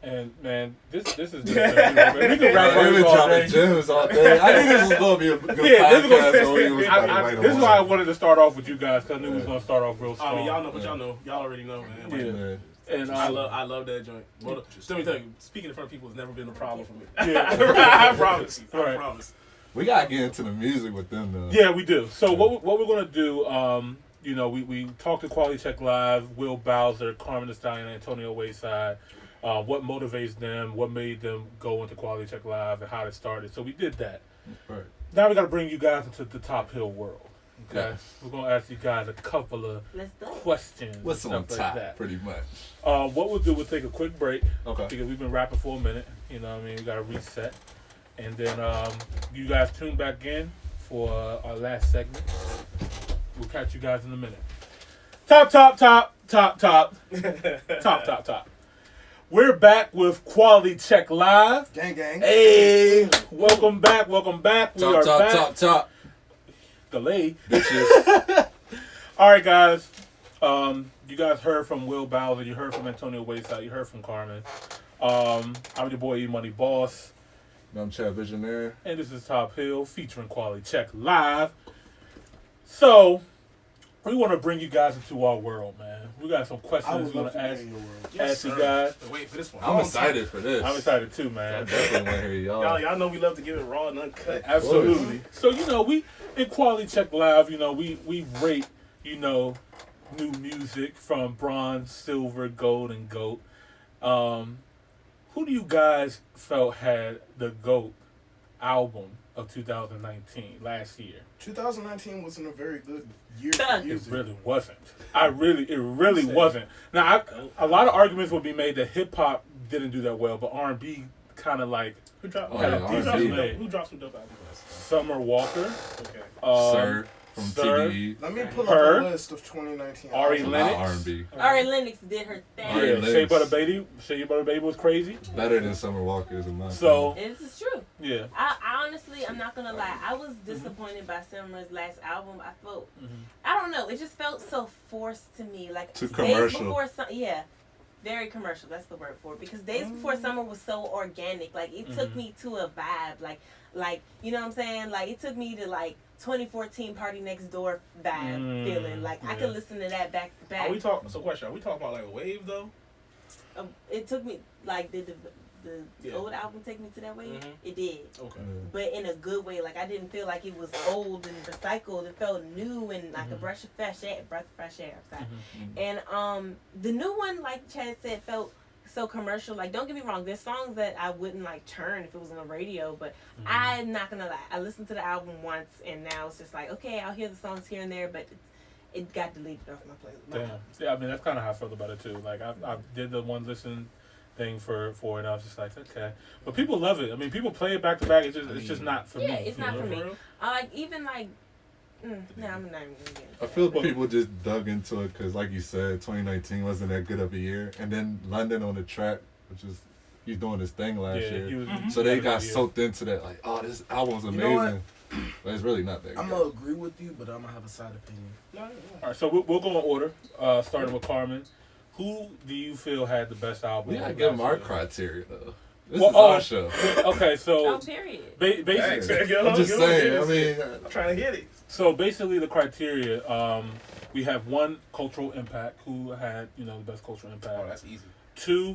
And man, this is just we can rap all day. Gems all day. I think this is gonna be a good podcast. This is why I wanted to start off with you guys, because I knew we was gonna start off real strong. I mean, y'all already know, man. Yeah. And I love that joint. Well, let me tell you, speaking in front of people has never been a problem for me. Yeah. I promise you. I promise. We gotta get into the music with them though. Yeah, we do. So what we're gonna do, we talked to Quality Check Live, Will Bowser, Carmen, Stallion, AntonioWayside. What motivates them, what made them go into Quality Check Live, and how it started. So we did that. Right. Now we got to bring you guys into the Top Hill world. Okay, we're gonna ask you guys a couple of questions. What's on top, like that. Pretty much. What we'll do, we'll take a quick break. Okay. Because we've been rapping for a minute. You know what I mean? We got to reset, and then you guys tune back in for our last segment. We'll catch you guys in a minute. Top. We're back with Quality Check Live. Gang. Hey, welcome back. We are back. Top. Delay. All right, guys. You guys heard from Will Bowser. You heard from AntonioWayside. You heard from Carmen. I'm your boy EmoneyBoss. I'm Chadvisionaire. And this is Top Hill featuring Quality Check Live. So, we want to bring you guys into our world, man. We got some questions we want to ask you guys. Wait for this one. I'm excited for this. I'm excited too, man. I definitely want to hear y'all. Y'all know we love to give it raw and uncut. Absolutely. So, we in Quality Check Live, we rate, new music from bronze, silver, gold, and GOAT. Who do you guys felt had the GOAT album of 2019, last year? 2019 wasn't a very good year for music. It really wasn't. It really wasn't. Now, a lot of arguments will be made that hip hop didn't do that well, but R&B kind of like who dropped some dope albums? Summer Walker. Okay. Sir from TDE. Let me pull up a list of 2019. Ari Lennox. R&B. Ari Lennox did her thing. Yeah, Shea Butter Baby was crazy. Better than Summer Walker is in my opinion. This is true. Yeah. I honestly, I'm not gonna lie. I was disappointed by Summer's last album. I felt, I don't know. It just felt so forced to me. Like too commercial. very commercial. That's the word for it. Because Days Before Summer was so organic. Like, it took me to a vibe. Like, you know what I'm saying? Like, it took me to, like, 2014 Party Next Door vibe feeling. Like, I could listen to that back to back. Are we talking about, like, a wave, though? It took me, like, the old album take me to that wave? It did. Okay. But in a good way. Like, I didn't feel like it was old and recycled. It felt new and like a breath of fresh air. And the new one, like Chad said, felt so commercial. Like, don't get me wrong, there's songs that I wouldn't like turn if it was on the radio, but I'm not gonna lie, I listened to the album once and now it's just like, okay, I'll hear the songs here and there, but it got deleted off my playlist. Damn. Yeah, I mean, that's kind of how I felt about it too. Like, I did the one listen thing for it, and I was just like, okay, but people love it. I mean, people play it back to back. It's just not for me. Yeah, it's not for me. Like, even like, I'm not even gonna get into I feel people just dug into it because, like you said, 2019 wasn't that good of a year, and then London on the track, which is he's doing his thing last year, so they got soaked into that. Like, oh, this album's amazing, but it's really not that good. I'm gonna agree with you, but I'm gonna have a side opinion. All right, so we'll go in order, starting with Carmen. Who do you feel had the best album? We gotta give them our criteria though. This is our show. Okay, so period. Basically, I'm just saying. I mean, I'm trying to hit it. So basically, the criteria: we have one, cultural impact. Who had the best cultural impact? Oh, that's easy. 2,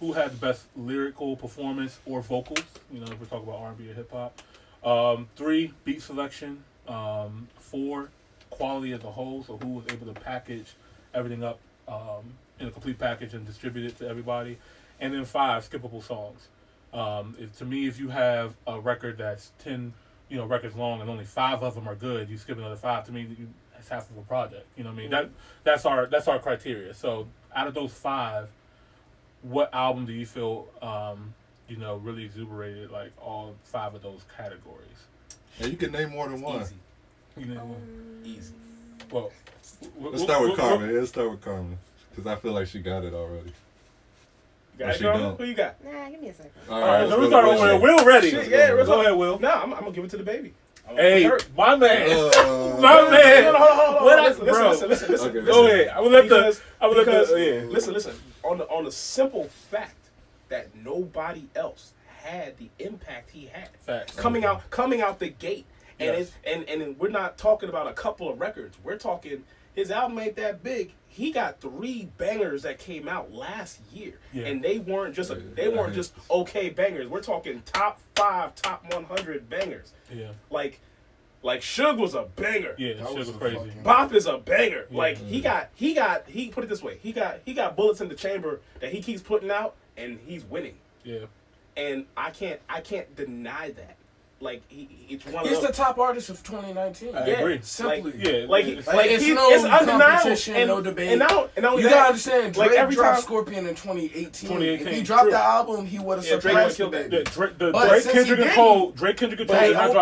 who had the best lyrical performance or vocals? If we're talking about R&B or hip hop. 3, beat selection. 4, quality as a whole. So who was able to package everything up in a complete package and distribute it to everybody. And then 5, skippable songs. To me, if you have a record that's 10, records long and only 5 of them are good, you skip another 5. To me, that's half of a project. You know what I mean? That's our criteria. So out of those 5, what album do you feel really exuberated like all 5 of those categories? Yeah, you can name more than one. Easy. Well, let's start with Carmen. Because I feel like she got it already. Who you got? Nah, give me a second. All right, so we start with Will ready. Go ahead, Will. No, I'm gonna give it to the baby. Hey, my man. My man. What up, bro? Listen. Okay, Go ahead. I would let the. Listen. On the simple fact that nobody else had the impact he had. Facts. Coming out the gate. And Yes. and we're not talking about a couple of records. We're talking his album ain't that big. He got 3 bangers that came out last year, and they weren't just okay bangers. We're talking top 5, top 100 bangers. Yeah. Like Suge was a banger. Yeah, Suge was crazy. Bop is a banger. Yeah. Like he put it this way. He got bullets in the chamber that he keeps putting out, and he's winning. Yeah. And I can't deny that. Like it's one. He's of the top artist of 2019. I agree. Simply. It's undeniable. No debate. And you gotta understand, Drake every dropped time, Scorpion in 2018. 2018. If he dropped True. the album, he would have surpassed the baby. Drake, But since Kendrick, he and Cole. Drake, Kendrick, and Cole.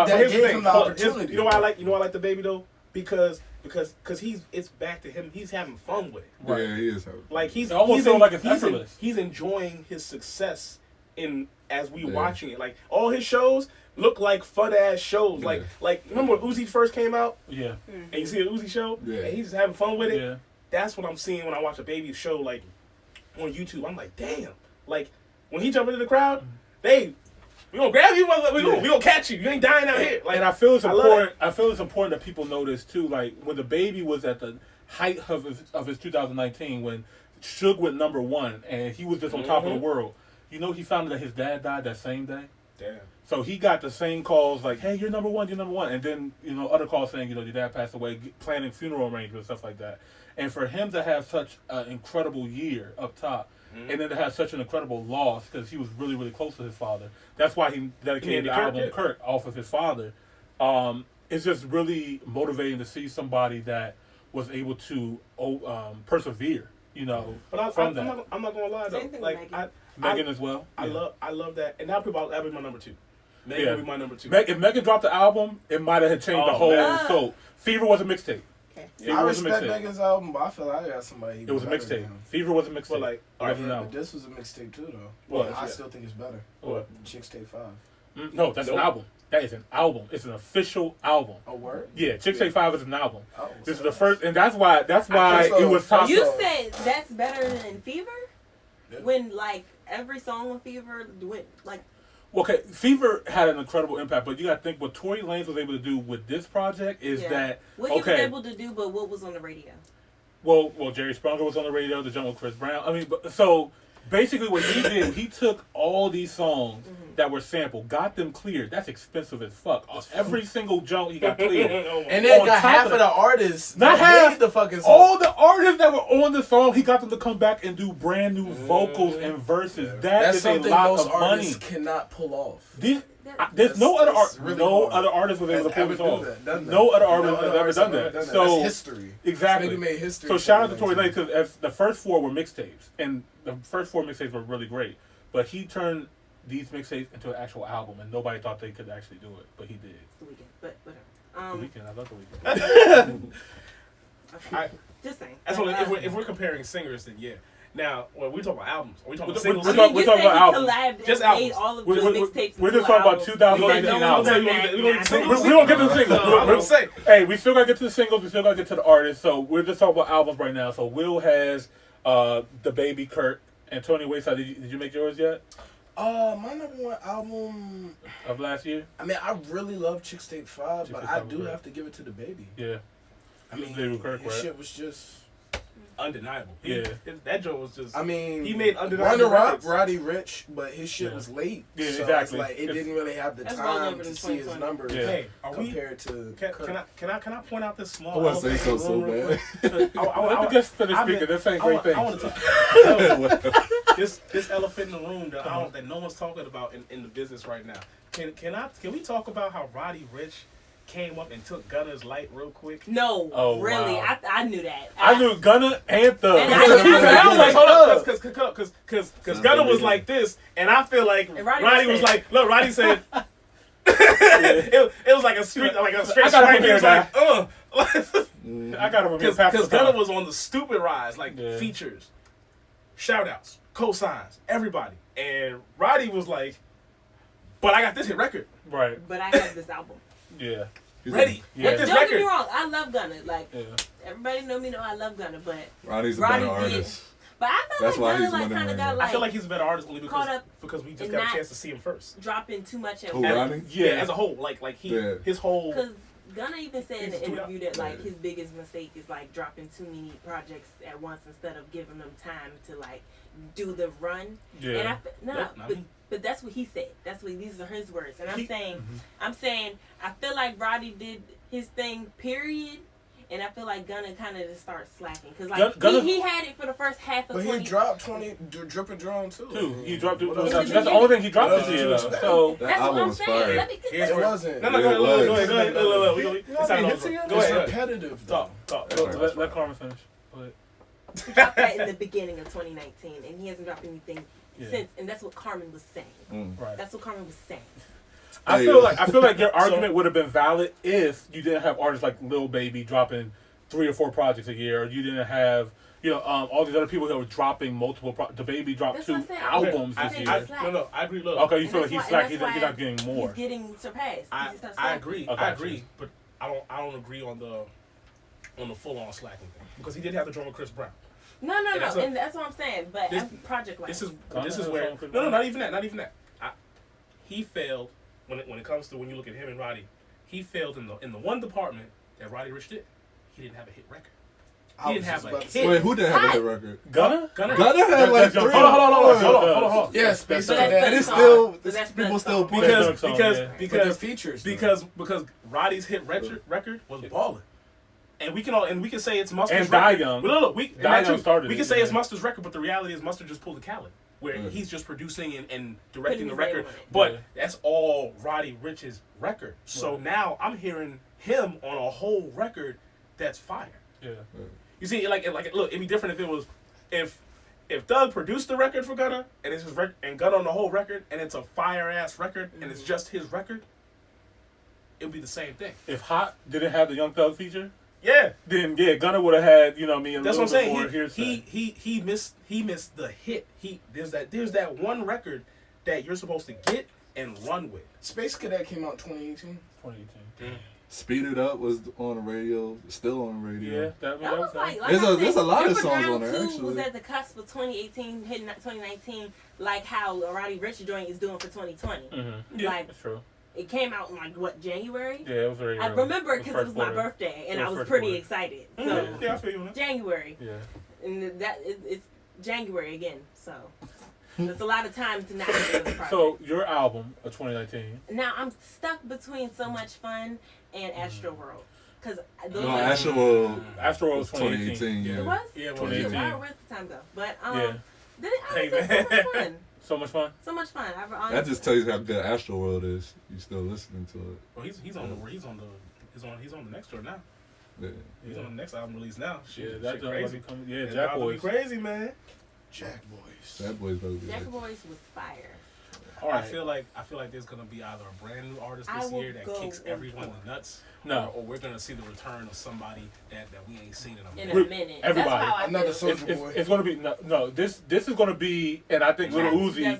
That gave him the opportunity. You know why I like the baby though? Because it's back to him. He's having fun with it. Right. Yeah, he is. Like he's almost feels like it's effortless. He's enjoying his success as we watching it. Like all his shows look like fun ass shows. Yeah. Like remember when Uzi first came out? Yeah. And you see the Uzi show? Yeah. And he's just having fun with it. Yeah. That's what I'm seeing when I watch a baby show like on YouTube. I'm like, damn. Like when he jump into the crowd, we gonna grab you, we gonna catch you. You ain't dying out here. Like, and I feel it's important. I feel it's important that people know this too. Like when the baby was at the height of his 2019, when Suge went #1 and he was just on top of the world. He found out that his dad died that same day. Damn. So he got the same calls like, "Hey, you're #1, you're #1," and then other calls saying, your dad passed away, planning funeral arrangements, stuff like that. And for him to have such an incredible year up top, and then to have such an incredible loss because he was really, really close to his father. That's why he dedicated the album Kirk off of his father. It's just really motivating to see somebody that was able to persevere. But I'm not gonna lie though. Like Megan as well. I love that, and now that'll be my number 2. Megan will be my number 2. If Megan dropped the album, it might have changed the whole scope. Fever was a mixtape. Okay. I respect Megan's album, but I feel like I got somebody. It was a mixtape. Fever was a mixtape. But but this was a mixtape too, though. Well, I still think it's better. What? Chicks Tape 5. No, that's an album. That is an album. It's an official album. A word? Yeah, Chick Say 5 is an album. Oh, This is the first, and that's why it was top. You said that's better than Fever? Yeah. When, like, every song on Fever went, like... Okay, Fever had an incredible impact, but you got to think what Tory Lanez was able to do with this project is that, what he was able to do, but what was on the radio? Well, Jerry Sprunger was on the radio, the Jungle Chris Brown. I mean, so basically what he did, he took all these songs that were sampled, got them cleared. That's expensive as fuck. Every single junk he got cleared. And then got half of the artists. Not half. The fucking song. All the artists that were on the song, he got them to come back and do brand new vocals and verses. That's is something a lot most of artists money. cannot pull off. There's no other really artist was able to pull this off. No other artist has ever done that. So that's history. Exactly. This nigga made history. So shout out to Tory Lanez because the first 4 were mixtapes, and the first 4 mixtapes were really great. But he turned these mixtapes into an actual album, and nobody thought they could actually do it, but he did. The Weeknd, but whatever. The Weeknd, I love The Weeknd. Just saying. That's what, if we're comparing singers, then yeah. Now, when we talk about albums, are we talking about We're singles? talking about albums. Just albums. Made all of We're mixtapes. just talking about 2019 albums. We don't get to the singles. Hey, we still gotta get to the singles. We still gotta get to the artists. So we're just talking about albums right now. So Will has The Baby, Kirk, AntonioWayside. Did you make yours yet? My number 1 album of last year. I mean, I really love Chicks Tape 5, but I do have to give it to The Baby. Yeah. I mean, Baby Kirk, his shit was just undeniable. That joke was just. I mean, he made undeniable. Roddy Rich, but his shit was late. Yeah, so exactly. It's like it didn't really have the time to see his numbers. Yeah. Hey, compared to. Can I point out this small? I want to say so bad. Let me just finish speaking. This ain't great thing. I want to talk. This elephant in the room that no one's talking about in the business right now. Can we talk about how Roddy Rich came up and took Gunna's light real quick? No, really, wow. I knew that. I knew Gunna and Thug. And I was like, hold up, because Gunna was like this, and I feel like Roddy was like, look, Roddy said, it was like a straight strike. He was like, I got him because Gunna was on the stupid rise, like features, shout outs, cosigns, everybody, and Roddy was like, but I got this hit record, right? But I have this album. Yeah. Ready. Yeah. Don't get me wrong, I love Gunna. Like everybody know I loveGunna, but Roddy's a better artist. But I feel like Gunna like kind of got like. I feel like he's a better artist only because we just got a chance to see him first. Dropping too much at Roddy? Yeah, as a whole, like his whole. Because Gunna even said in the interview that like his biggest mistake is like dropping too many projects at once instead of giving them time to like do the run. Yeah. And but that's what he said. These are his words. And I'm saying I feel like Roddy did his thing, period. And I feel like Gunna kind of just started slacking because like he had it for the first half of 20. But he dropped 20 Drip and Drone too. He dropped it. That's the only thing he dropped this year though. So that's what I'm saying. It wasn't. No, go ahead. Go ahead. It's repetitive. Talk. Let Carmen finish. He dropped that in the beginning of 2019, and he hasn't dropped anything since. And that's what Carmen was saying. Right. That's what Carmen was saying. I feel like your argument would have been valid if you didn't have artists like Lil Baby dropping 3 or 4 projects a year, or you didn't have all these other people that were dropping multiple. The Baby dropped 2 albums this year. I agree. Look. Okay, you feel like he's slack. He's not getting more. He's getting surpassed. I agree. Okay. I agree, but I don't agree on the full on slacking thing because he did have the drummer Chris Brown. No, and that's what I'm saying. But project wise, this is where not even that. He failed when it comes to when you look at him and Roddy. He failed in the one department that Roddy Ricch did. He didn't have a hit record. He didn't have a hit. Wait, who didn't have a hit record? Gunna had like 3. Hold on. Yes, based on that. that. And it's still people still play because features because Roddy's hit record was balling. And we can say it's Mustard's and Die record. Young. Look, Die Young started. We can say it's Mustard's record, but the reality is Mustard just pulled the Khaled, where he's just producing and directing the record. But that's all Roddy Ricch's record. So now I'm hearing him on a whole record that's fire. Yeah. You see, look, it'd be different if it was if Doug produced the record for Gunna and it's his and Gunna on the whole record and it's a fire ass record and it's just his record. It'd be the same thing. If Hot didn't have the Young Thug feature. Yeah. Then Gunna would have had, that's what I'm saying. He missed the hit. There's that one record that you're supposed to get and run with. Space Cadet came out 2018. 2018. Speed It Up was on the radio, still on the radio. Yeah, That was like there's a lot of songs Underground on there, 2 actually. was at the cusp of 2018 hitting 2019, like how Roddy Ricch joint is doing for 2020. Mm-hmm. Yeah, Like that's true. it came out in like what, January? Yeah, it was very. I remember because it was my first quarter. birthday and It I was was first pretty quarter. excited. So yeah, I feel you on that. January, Yeah. and it's January again. So there's a lot of time to not do the project. So your album of 2019. Now I'm stuck between So Much Fun and Astro World. Cause those No, are, Astro was was 2018. Yeah. it was? Yeah, Wow, 2018. where's the time go? But Yeah. did it Hey, honestly so much fun. So much fun. So much fun. That just tells you how good Astro World is. You still listening to it. Well, he's on the next tour now. Yeah. He's on the next album release now. Yeah, Shit, that shit joint crazy. coming. Yeah, It's Jack about to be Boys. crazy, man. Jack Boys. That boy's about to be Jack good. Boys was fire. All I right. feel like there's gonna be either a brand new artist I this will year that go kicks and everyone in tour. the nuts. No. Or we're gonna see the return of somebody that we ain't seen in a In minute. a minute. Everybody. That's how I Another feel. Soulja Boy. It's going to be no. This is going to be, and I think Lil Jax Uzi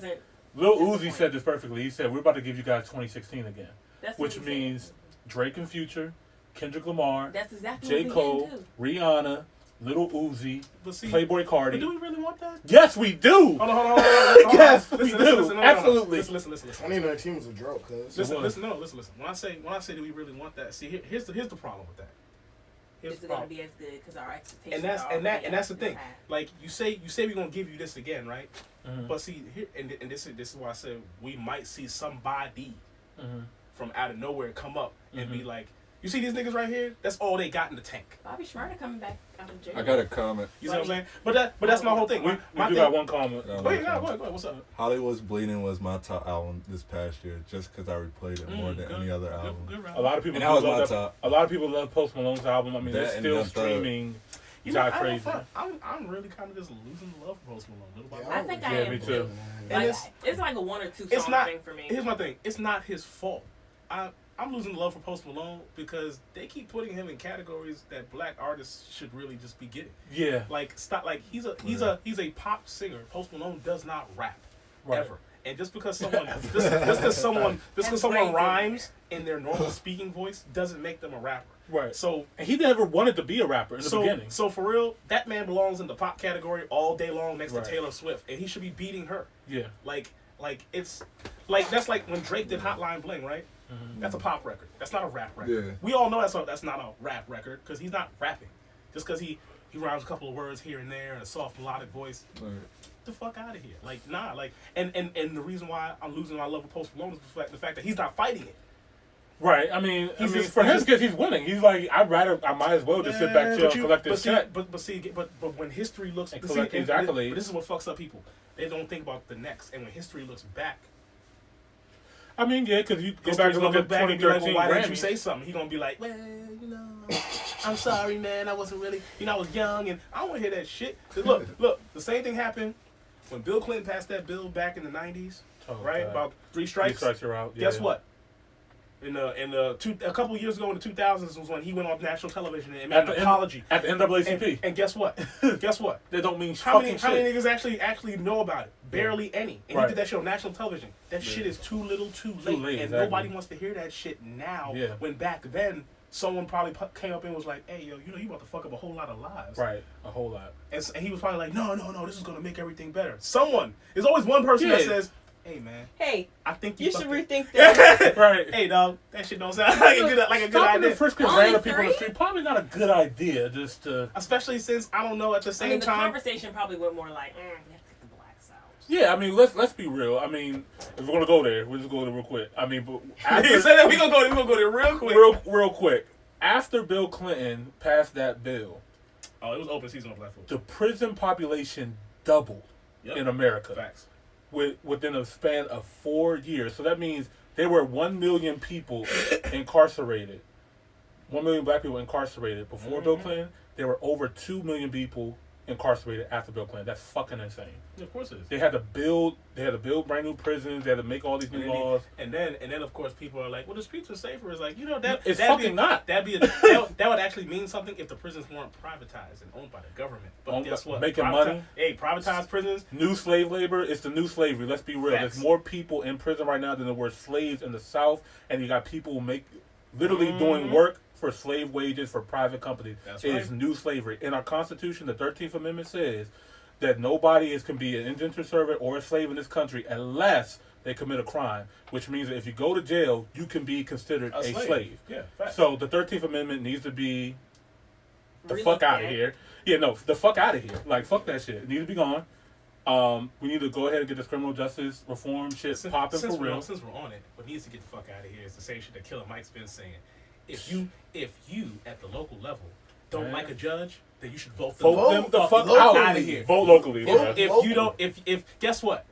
doesn't- said this perfectly. He said we're about to give you guys 2016 again, that's what which he said. means Drake and Future, Kendrick Lamar, That's exactly J. what Cole, we getting Rihanna, Lil Uzi, But see, Playboy but Cardi. do we really want that? Yes, we do. Hold on. Yes, we Listen, do. listen, no. Absolutely. Listen. 2019 was a joke, cuz. Listen. was. Listen. When I say do we really want that? See, here's the problem with that. Here's Is the it going to problem. be as good? Because our expectations And are that's the already thing. high. Like you say we're gonna give you this again, right? Mhm. But see, here and this is why I said we might see somebody Mhm. from out of nowhere come up and be Mhm. like, you see these niggas right here? That's all they got in the tank. Bobby Schmurda coming back out of jail. I got a comment. You see what I'm saying? But that's my whole thing. We My do thing. got one comment. Go ahead. What's up? Hollywood's Bleeding was my top album this past year, just because I replayed it more than any other album. Good round. A lot of people And that was love my that. top. A lot of people love Post Malone's album. I mean, That it's and still Young Thug. streaming. You know, Got I crazy. I'm really kind of just losing the love for Post Malone. Little by Yeah, little. I think Yeah, I am me too. too. And Like, it's like a one or two it's song not- thing for me. Here's my thing. It's not his fault. I'm losing the love for Post Malone because they keep putting him in categories that black artists should really just be getting. Yeah. Like stop. Like he's a pop singer. Post Malone does not rap Right. ever. And just because someone rhymes in their normal speaking voice doesn't make them a rapper. Right. So And he never wanted to be a rapper in the beginning. So for real, that man belongs in the pop category all day long next Right. to Taylor Swift, and he should be beating her. Yeah. Like it's like that's like when Drake did Hotline Bling, right? Mm-hmm. That's a pop record. That's not a rap record. Yeah. We all know that's not a rap record because he's not rapping. Just because he rhymes a couple of words here and there and a soft melodic voice. Like, Get the fuck out of here. Like nah. Like and the reason why I'm losing my love for Post Malone is the fact that he's not fighting it. Right. I mean, He's for him, just- because he's winning. He's like, I might as well just sit back, chill, and collect this check. But when history looks And but collect these accolades. but this is what fucks up people. They don't think about the next. And when history looks back, I mean, yeah, because you go history's back and gonna look at back and be like, 2013 well, why didn't you Grammys. say something? He's gonna be like, well, I'm sorry, man. I wasn't really, I was young, and I don't want to hear that shit. 'Cause look, the same thing happened when Bill Clinton passed that bill back in the '90s, Oh, right? God. About 3 Three strikes. strikes you're out. Guess Yeah. what? A couple of years ago in the 2000s was when he went on national television and made At an the apology. At the NAACP. And guess what? Guess what? That don't mean How fucking many shit. niggas actually know about it? Barely any. And Right. he did that shit on national television. That shit is too little, too late. late, And exactly. nobody wants to hear that shit now. Yeah. When back then, someone probably came up and was like, "Hey, yo, you about to fuck up a whole lot of lives." Right. A whole lot. And he was probably like, "No, this is gonna make everything better." There's always one person that Yeah. says, "Hey, man, Hey, I think you fucked should it." rethink that. Right. Hey, dog, that shit don't sound like a good Stopping idea. and frisking Only random people on the 3? street, probably not a good idea. Just to... Especially since I don't know at the I same mean, the time. conversation probably went more like, we have to get the blacks out. Yeah, I mean, let's be real. I mean, if we're gonna go there, we'll just go there real quick. I mean, but He after, said that we gonna go there real quick. real quick. After Bill Clinton passed that bill, Oh, it was open season on Black folks. the prison population doubled Yep. in America Facts. within a span of 4 years. So that means there were 1 million people incarcerated. 1 million black people incarcerated. Before Bill Clinton, there were over 2 million people incarcerated after Bill Clinton. That's fucking insane. Yeah, of course it is. They had to build brand new prisons. They had to make all these new laws. And then of course people are like, well, the streets are safer. It's like, it's fucking not. That would actually mean something if the prisons weren't privatized and owned by the government. But guess what? Making money. Hey, privatized prisons. New slave labor. It's the new slavery. Let's be real. Facts. There's more people in prison right now than there were slaves in the South, and you got people who literally doing work for slave wages for private companies. That's It right. is new slavery. In our Constitution, the 13th Amendment says that nobody can be an indentured servant or a slave in this country unless they commit a crime, which means that if you go to jail, you can be considered a slave. Yeah, facts. So the 13th Amendment needs to be the Relooked fuck out of at. here. Yeah, no, the fuck out of here. Like, fuck that shit. It needs to be gone. We need to go ahead and get this criminal justice reform shit popping for real. Since we're on it, what needs to get the fuck out of here is the same shit that Killer Mike's been saying. If you at the local level don't like a judge, then you should vote them the fuck out of here. Vote locally. If you don't, if guess what?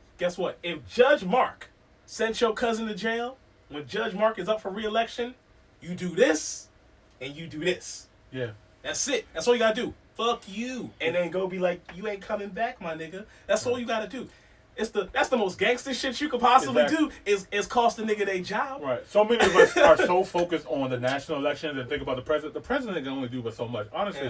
If Judge Mark sent your cousin to jail, when Judge Mark is up for re-election, you do this and you do this. Yeah. That's it. That's all you gotta do. Fuck you, and then go be like, you ain't coming back, my nigga. That's all you gotta do. That's the most gangster shit you could possibly do is cost a nigga their job. Right. So many of us are so focused on the national elections and think about the president. The president can only do but so much. Honestly,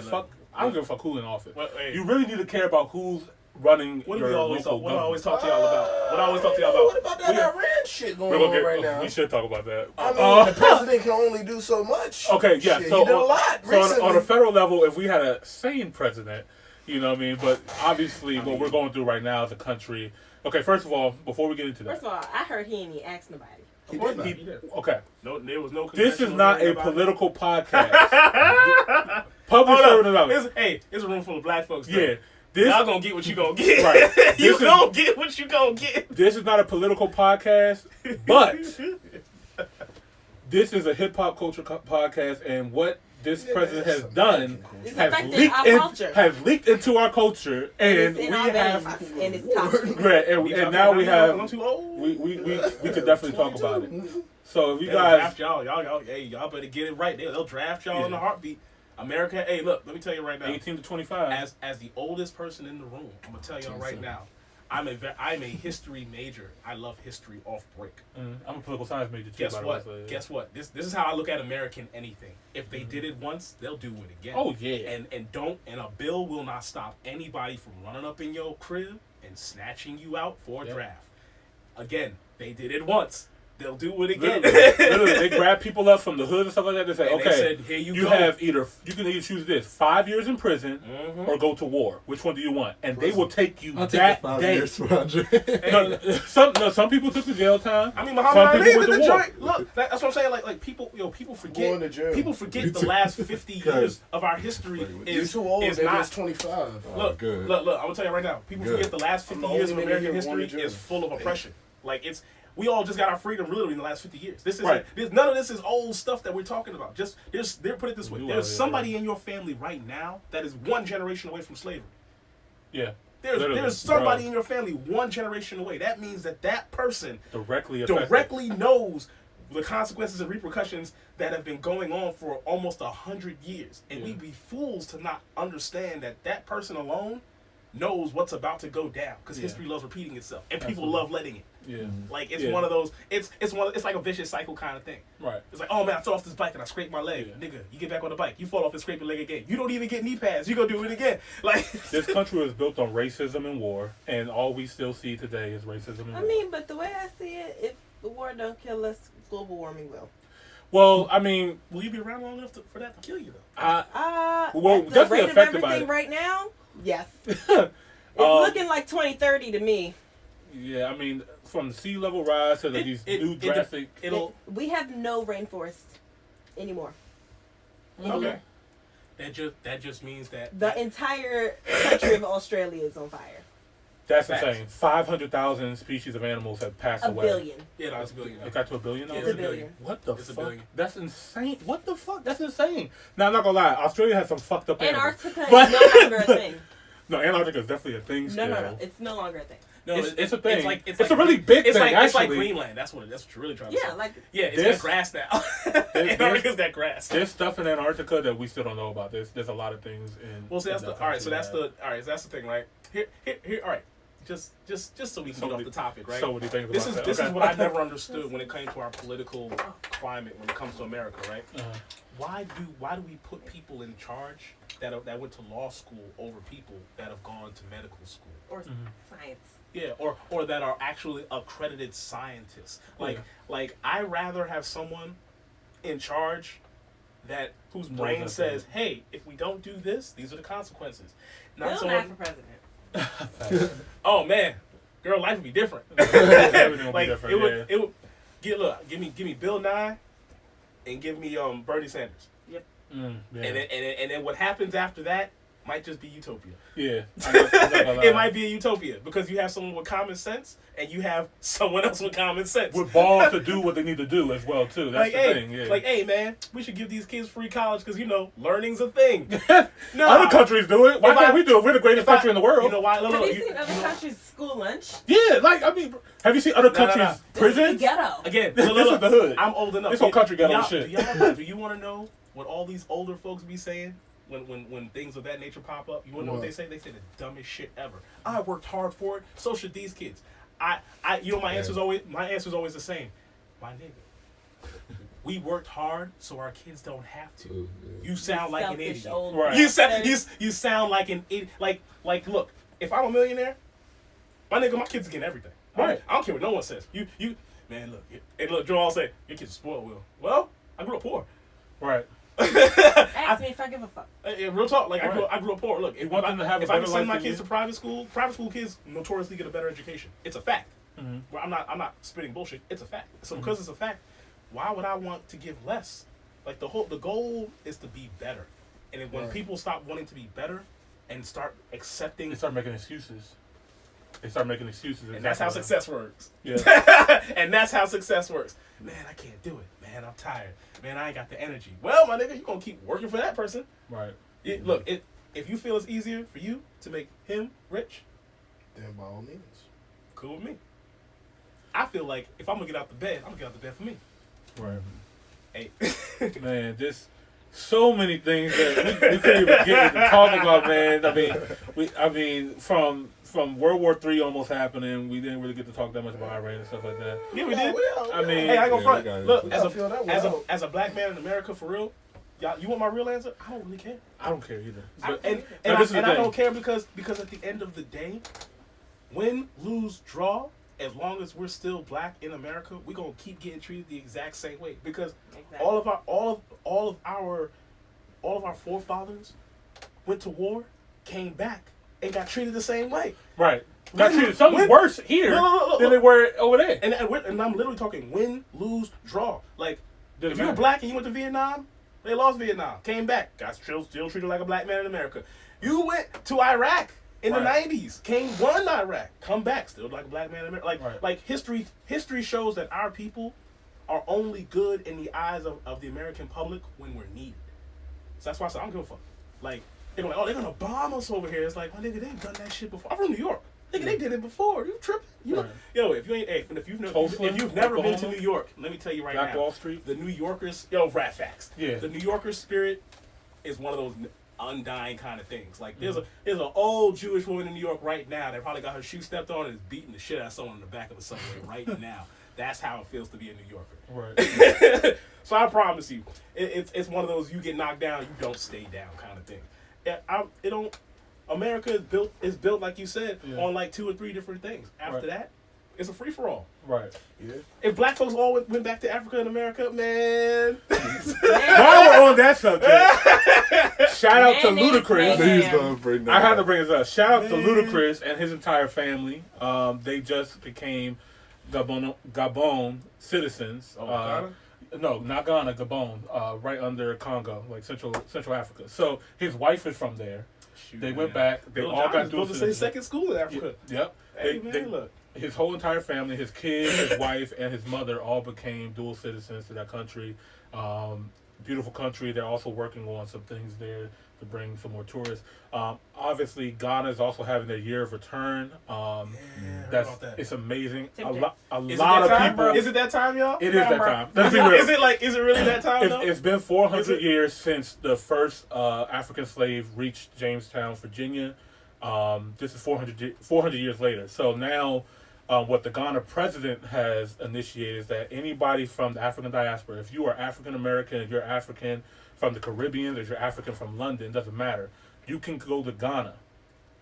I don't give a fuck who's in office. Well, hey. You really need to care about who's running What your do we always local talk? What I always government. talk to y'all about? What I always talk to y'all about? What about that Iran shit going on right now? We should talk about that. I mean, the president can only do so much. Okay, yeah. Shit, So he did a lot recently. on a federal level, if we had a sane president, you know what I mean? But obviously, what we're going through right now as a country. Okay, first of all, before we get into that. First of all, I heard he ain't even asked nobody. Of course not. He did. Okay. No, there was no. This is not a political podcast. Public Hold service up. announcement. It's a room full of black folks. Though. Yeah. Y'all gonna get what you gonna get. Right. You gonna get what you gonna get. This is not a political podcast, but this is a hip hop culture podcast, and what this president has done It's has affected our culture. has leaked into our culture, and It's in we our have veins, and it's toxic. right, and now we have I'm too old. we could definitely talk about it. So if you They'll guys, draft y'all better get it right. They'll draft y'all in a heartbeat. America, hey, look, let me tell you right now. 18 to 25, As the oldest person in the room, I'm gonna tell y'all right now. I'm a history major. I love history off break. I'm a political science major too. Guess by the what? way, so, yeah. Guess what? This is how I look at American anything. If they did it once, they'll do it again. Oh yeah. And a bill will not stop anybody from running up in your crib and snatching you out for a draft. Again, they did it once. They'll do it again. Literally, they grab people up from the hood and stuff like that. They say, And okay, they said, here you go. you can either choose this 5 years in prison or go to war. Which one do you want? And they will take you I'll that take the 5 day. years for Andre. Some people took the jail time. I mean, Some Muhammad Ali people did went the to war. joint. Look, that's what I'm saying. Like people forget. Going to jail. People forget the last 50 years of our history You're is too old. is They're not. just 25. Look, good. look. I'm gonna tell you right now. People Good. forget the last 50 I'm the years of only nigga American here going to history jail. is full of oppression. Like we all just got our freedom literally in the last 50 years. This is Right. none of this is old stuff that we're talking about. Just put it this way. We There's are, yeah, somebody in your family right now that is one generation away from slavery. Yeah. There's somebody in your family one generation away. That means that person Directly affected. directly knows the consequences and repercussions that have been going on for almost 100 years. And we'd be fools to not understand that person alone knows what's about to go down because history loves repeating itself and people love letting it. Yeah. Like it's one of those. It's like a vicious cycle kind of thing. Right. It's like, oh man, I fell off this bike and I scraped my leg. Yeah. Nigga, you get back on the bike, you fall off and scrape your leg again. You don't even get knee pads. You go do it again. Like This country was built on racism and war, and all we still see today is racism and war. I mean, but the way I see it, if the war don't kill us, global warming will. Well, I mean, will you be around long enough for that to kill you though? well, at the definitely rate of affected by everything it. right now, yes. It's looking like 2030 to me. Yeah, I mean, from the sea level rise to these new drastic. We have no rainforest anymore. Okay. That just means that The entire country of Australia is on fire. That's Facts. insane. 500,000 species of animals have passed A away. billion. Yeah, no, it's a billion. It got to $1 billion? Yeah, now? it's a It's a billion. billion. What the It's a fuck? billion. That's insane. What the fuck? That's insane. Now, I'm not gonna lie. Australia has some fucked up animals. Antarctica But- is no longer a thing. No, Antarctica is definitely a thing still. No. It's no longer a thing. No, it's a thing. It's a really big thing. It's like Greenland. That's what you're really trying to say. It's got grass now. Antarctica's got grass. There's stuff in Antarctica that we still don't know about. There's a lot of things in. Well, see, that's the all right. So that's the thing, right? Here. All right. Just so we can get off the topic, right? So what do you think this about is that? This is what I never understood when it came to our political climate when it comes to America, right? Why do we put people in charge that went to law school over people that have gone to medical school or science? Yeah, or that are actually accredited scientists. Like I rather have someone in charge whose brain says, "Hey, if we don't do this, these are the consequences." Not someone for president. Oh man, girl, life would be different. Everything would like be different. it would give me Bill Nye, and give me Bernie Sanders. Yep. And then what happens after that might just be utopia. Yeah, it might be a utopia because you have someone with common sense and you have someone else with common sense with balls to do what they need to do as well too. That's the thing. Yeah. Like, hey man, we should give these kids free college because learning's a thing. No, other countries do it. Why can't we do it? We're the greatest country in the world. You know why? Have you seen other countries' school lunch? Yeah, have you seen other countries' prisons? Ghetto. Again, this is the hood. I'm old enough. This whole country ghetto shit. Do you want to know what all these older folks be saying? When things of that nature pop up, you wanna know what they say? They say the dumbest shit ever. I worked hard for it, so should these kids. My answer's always the same. My nigga, we worked hard so our kids don't have to. You sound like an idiot. Right. You sound like an idiot. Like look, if I'm a millionaire, my kids getting everything. Right. I don't care what no one says. You man, look, Joel say your kids are spoiled. Well, I grew up poor. Right. Ask me if I give a fuck. Real talk, like right. I grew up poor. Look, if I can send my kids to private school kids notoriously get a better education. It's a fact. Mm-hmm. Well, I'm not spitting bullshit. It's a fact. So because it's a fact, why would I want to give less? Like the goal is to be better. And when people stop wanting to be better and start accepting, they start making excuses. And that's how success works. Yeah. And that's how success works. Man, I can't do it. Man, I'm tired. Man, I ain't got the energy. Well, my nigga, you gonna keep working for that person. Right. Look, if you feel it's easier for you to make him rich, then by all means, cool with me. I feel like if I'm gonna get out the bed, I'm gonna get out the bed for me. Right. Hey. Man, there's so many things that we couldn't even get to talk about, man. I mean, from World War III almost happening, we didn't really get to talk that much about Iran and stuff like that. Yeah, we did. I mean, hey, I go front. Look, as a black man in America, for real, y'all, you want my real answer? I don't really care. I don't care either. I don't care because at the end of the day, win, lose, draw, as long as we're still black in America, we're gonna keep getting treated the exact same way. Because all of our forefathers went to war, came back, and got treated the same way. Right. Got treated something worse here than they were over there. And I'm literally talking win, lose, draw. Like, if you were black and you went to Vietnam, they lost Vietnam, came back, got still treated like a black man in America. You went to Iraq in the 90s, won Iraq, come back, still like a black man in America. Like history shows that our people are only good in the eyes of the American public when we're needed. So that's why I said I don't give a fuck. Like, they're like, oh, they're gonna bomb us over here. It's like, my nigga, they've done that shit before. I'm from New York. Nigga, they did it before. You tripping? Yo, if you've never been to New York, let me tell you right now. Wall Street. The New Yorkers, rat facts. Yeah. The New Yorker spirit is one of those undying kind of things. Like there's an old Jewish woman in New York right now that probably got her shoe stepped on and is beating the shit out of someone in the back of the subway right now. That's how it feels to be a New Yorker. Right. So I promise you, it's one of those you get knocked down, you don't stay down kind of thing. America is built like you said on like 2 or 3 different things. After that, it's a free for all. Right. Yeah. If black folks all went back to Africa and America, man. While we're on that subject, shout out to Ludacris. I had to bring this up. Shout out to Ludacris and his entire family. They just became Gabon citizens. Ghana? No, not Ghana, Gabon, right under Congo, like Central Africa. So his wife is from there. Shoot, they went back. They all got dual citizenship. To say second school in Africa. Yep. Hey, look. His whole entire family, his kids, his wife, and his mother all became dual citizens to that country. Beautiful country. They're also working on some things there to bring some more tourists. Obviously, Ghana is also having their year of return. It's amazing. A lot of people. Is it that time, y'all? It is that time. Is it really that time? It's been 400 years since the first African slave reached Jamestown, Virginia. This is 400 years later. So now, what the Ghana president has initiated is that anybody from the African diaspora, if you are African American, if you're African from the Caribbean, if you're African from London, doesn't matter. You can go to Ghana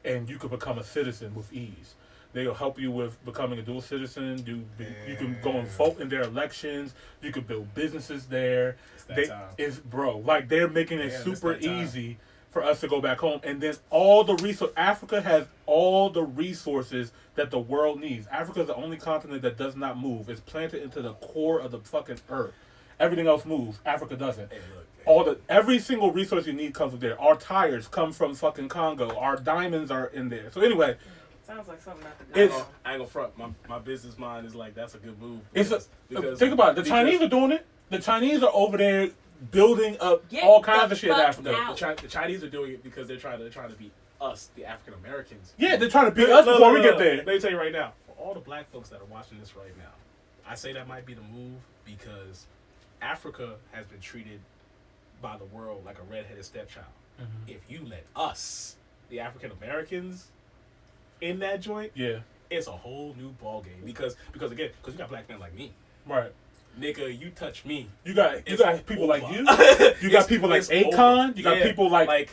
and you can become a citizen with ease. They'll help you with becoming a dual citizen. You can go and vote in their elections. You can build businesses there. They're making it super easy for us to go back home. And then Africa has all the resources that the world needs. Africa is the only continent that does not move. It's planted into the core of the fucking earth. Everything else moves. Africa doesn't. Every single resource you need comes from there. Our tires come from fucking Congo. Our diamonds are in there. So anyway, sounds like something I could do. I ain't gonna front. My business mind is like, that's a good move. Think about it. The Chinese are doing it. The Chinese are over there building up all kinds of shit in Africa. The Chinese are doing it because they're trying to beat us, the African Americans. Yeah, they're trying to beat us before we get there. Let me tell you right now, for all the black folks that are watching this right now, I say that might be the move because Africa has been treated by the world like a redheaded stepchild. Mm-hmm. If you let us, the African Americans, in that joint, it's a whole new ball game because you got black men like me, right? Nigga, you touch me. You got people like you. You got people like Akon. You got people like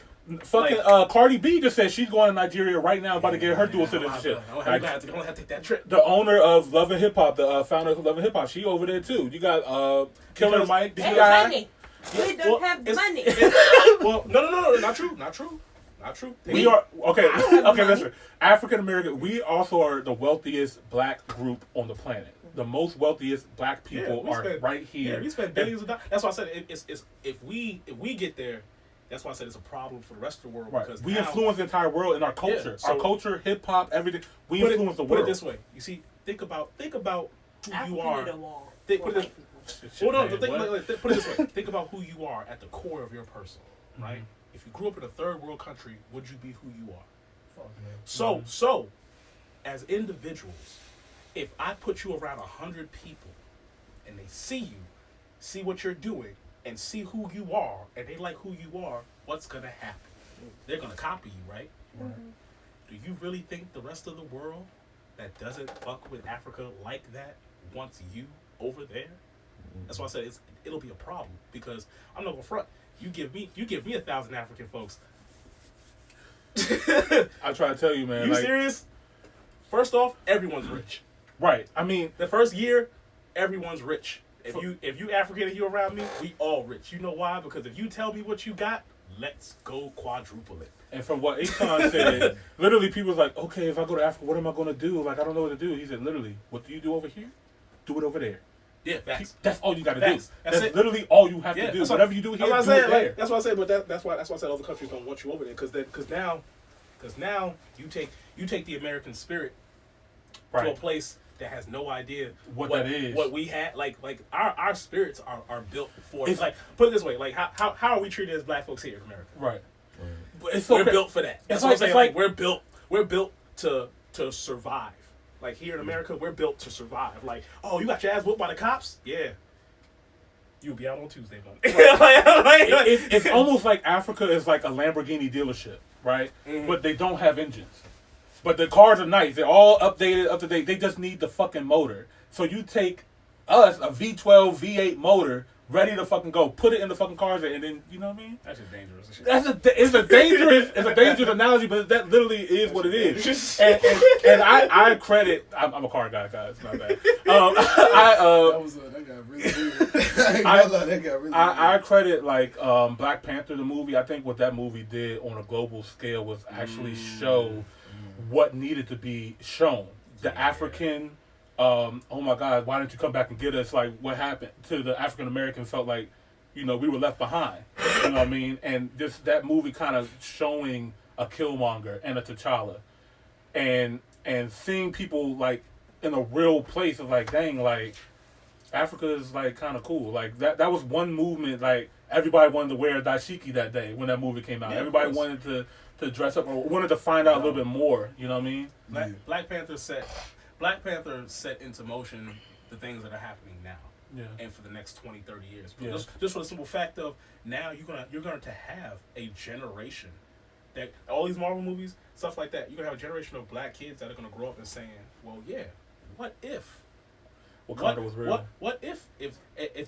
Cardi B just said she's going to Nigeria right now, about to get her dual citizenship. I'm gonna have to take that trip. The owner of Love and Hip Hop, the founder of Love and Hip Hop, she over there too. You got Killer Mike. We don't have money. Well, no, not true. We are okay. Listen, African American. We also are the wealthiest black group on the planet. The most wealthiest black people are right here. Yeah, we spend billions of dollars. That's why I said it's if we get there. That's why I said it's a problem for the rest of the world. Right. Because we influence the entire world in our culture. So our culture, hip hop, everything. We influence the world. Put it this way. You see, think about who you are. Put it this way. Think about who you are at the core of your person, right? Mm-hmm. If you grew up in a third world country, would you be who you are? So, as individuals, if I put you around 100 people and they see what you're doing, and see who you are, and they like who you are, what's gonna happen? They're gonna copy you, right? Mm-hmm. Do you really think the rest of the world that doesn't fuck with Africa like that wants you over there? Mm-hmm. That's why I said it'll be a problem because I'm not gonna front. You give me 1,000 African folks. I try to tell you, man. You serious? First off, everyone's rich. Right. I mean, the first year, everyone's rich. If you African and you around me, we all rich. You know why? Because if you tell me what you got, let's go quadruple it. And from what Akon said, literally people was like, okay, if I go to Africa, what am I going to do? Like, I don't know what to do. He said, literally, what do you do over here? Do it over there. Yeah, facts. That's all you got to do. That's literally all you have to do. Whatever you do here, do it there. That's what I say. But that's why I said other countries don't want you over there because now you take the American spirit to a place that has no idea what that is. What we had, like our spirits are built for. It's like, put it this way, like how are we treated as black folks here in America? Right. We're built for that. That's what I'm saying. Like we're built to survive. Like here in America, we're built to survive. Like, oh, you got your ass whooped by the cops? Yeah. You'll be out on Tuesday, man. It's almost like Africa is like a Lamborghini dealership, right? Mm-hmm. But they don't have engines. But the cars are nice. They're all updated, up to date. They just need the fucking motor. So you take us, a V12, V8 motor, ready to fucking go, put it in the fucking cars, and then, you know what I mean? That's just dangerous. It's a dangerous analogy, but that literally is what it is. And I credit, I'm a car guy, guys. It's not bad. That got really weird. I credit like Black Panther, the movie. I think what that movie did on a global scale was actually show what needed to be shown. The African, oh my God, why didn't you come back and get us? Like, what happened to the African American felt like, we were left behind. You know what I mean? And that movie kind of showing a Killmonger and a T'Challa, and seeing people like in a real place of like, dang, like Africa is like kind of cool. Like that was one movement. Like everybody wanted to wear a dashiki that day when that movie came out. Yeah, Everybody wanted to dress up or wanted to find out a little bit more. You know what I mean? Black Panther set into motion the things that are happening now. Yeah. And for the next 20, 30 years. Yeah. Just for the simple fact of now you're going to have a generation that all these Marvel movies, stuff like that, you're going to have a generation of black kids that are going to grow up and saying, well, yeah, what if? Wakanda was real. What if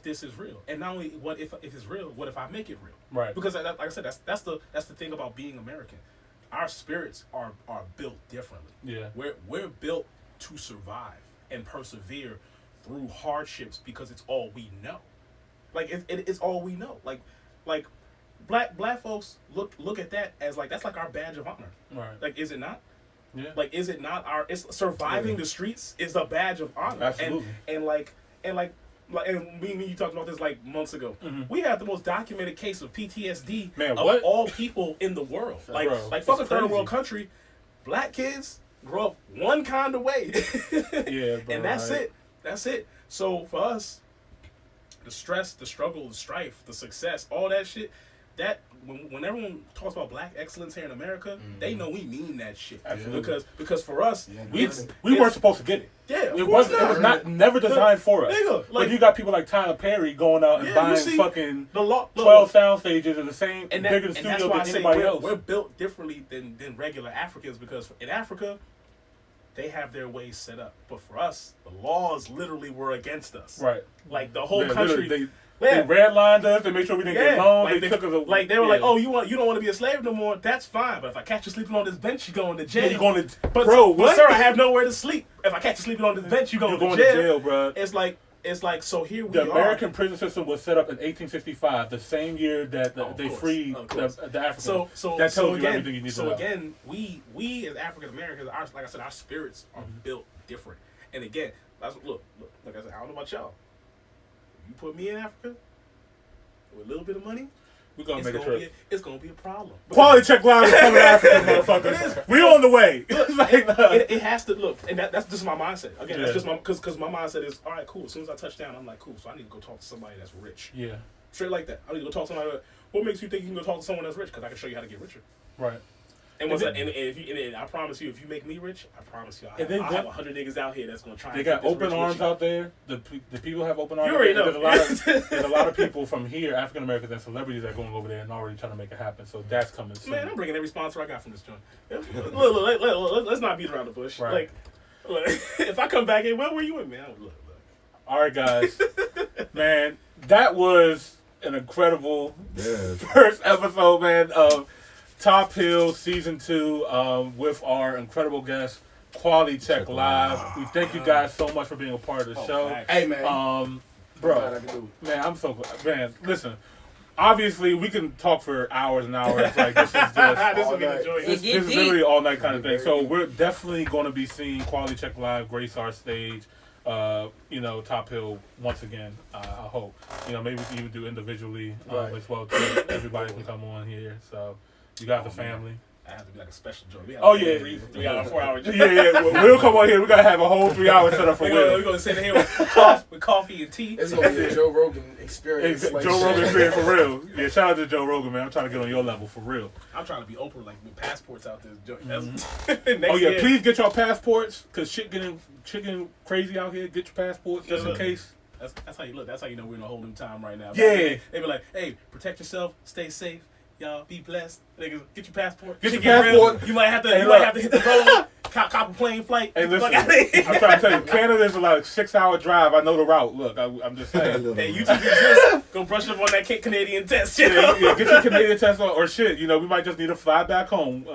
this is real? And not only what if it's real, what if I make it real? Right. Because like I said, that's the thing about being American. Our spirits are built differently. Yeah. We're built to survive and persevere through hardships because it's all we know. Like it's all we know. Like black folks look at that as like that's like our badge of honor. Right. Like is it not? Yeah. Like is it not it's surviving the streets is a badge of honor. Absolutely. And me and you talked about this like months ago. Mm-hmm. We have the most documented case of PTSD Man, of what? all people in the world. Like fuck a third world country, black kids grow up one kind of way. Yeah, bro, and that's it. That's it. So for us, the stress, the struggle, the strife, the success, all that shit, that when everyone talks about black excellence here in America, they know we mean that shit. Absolutely. Because for us, we weren't supposed to get it. Yeah, It was not never designed for us. Nigga, But you got people like Tyler Perry going out and buying fucking 12 sound stages in the same bigger studio than anybody else. We're built differently than regular Africans because in Africa, they have their ways set up. But for us, the laws literally were against us. Right. Like the whole country. They redlined us. They made sure we didn't get loans. Like they took us. Like they were like, oh, you don't want to be a slave no more. That's fine. But if I catch you sleeping on this bench, you're going to jail. Yeah, you're going to. But what? Sir, I have nowhere to sleep. If I catch you sleeping on this bench, you're going to jail, bro. It's like so here we are. The American prison system was set up in 1865, the same year that they freed the Africans. So that tells you again, everything you need to know. again, we as African Americans, like I said, our spirits are built different. And again, look, like I said, I don't know about y'all. You put me in Africa with a little bit of money, we're gonna make a trip. It's gonna be a problem. Quality Check Live is coming to Africa, motherfuckers. We on the way. It has to look, and that's just my mindset. Again, that's just my because my mindset is all right, cool. As soon as I touch down, I'm like, cool. So I need to go talk to somebody that's rich. Yeah. Straight like that. I need to go talk to somebody. What makes you think you can go talk to someone that's rich? Because I can show you how to get richer. Right. And I promise you, if you make me rich, I promise you, I have 100 niggas out here that's gonna try. They got open arms out there. The people have open arms. You already know. There's a lot of people from here, African Americans and celebrities, that are going over there and already trying to make it happen. So that's coming soon. Man, I'm bringing every sponsor I got from this joint. Look, let's not beat around the bush. Right. Like, if I come back in, where were you in, man? Look. All right, guys. Man, that was an incredible first episode, man, of Top Hill Season 2 with our incredible guest, Quality Check Live. We thank you guys so much for being a part of the show. Hey, man. Bro, man, I'm so glad. Man, listen, obviously we can talk for hours and hours. Like, this is just this is literally all night kind of thing. So we're definitely going to be seeing Quality Check Live grace our stage. Top Hill once again. I hope. Maybe we can even do individually as well too. Everybody can come on here. So you got the family. I have to be like a special joint. Yeah. 3 hour, 4 hour joint. Yeah. We'll come on here. We gotta have a whole 3 hour setup for Will. We're gonna sit in here with coffee and tea. It's gonna be a Joe Rogan experience. Joe Rogan experience for real. Yeah, shout out to Joe Rogan, man. I'm trying to get on your level for real. I'm trying to be Oprah, like with passports out there. Mm-hmm. Please get your passports, cause shit getting crazy out here. Get your passports just in case. That's how you look. That's how you know we're in a whole new time right now. Yeah. They be like, hey, protect yourself, stay safe. Y'all be blessed. Niggas, get your passport. Get your passport. Real. You might have to hit the road. Cop a plane flight. Hey, listen, I'm trying to tell you, Canada's like a 6-hour drive. I know the route. Look, I'm just saying. Hey, you just go brush up on that Canadian test. Yeah, get your Canadian test on, or shit. We might just need to fly back home.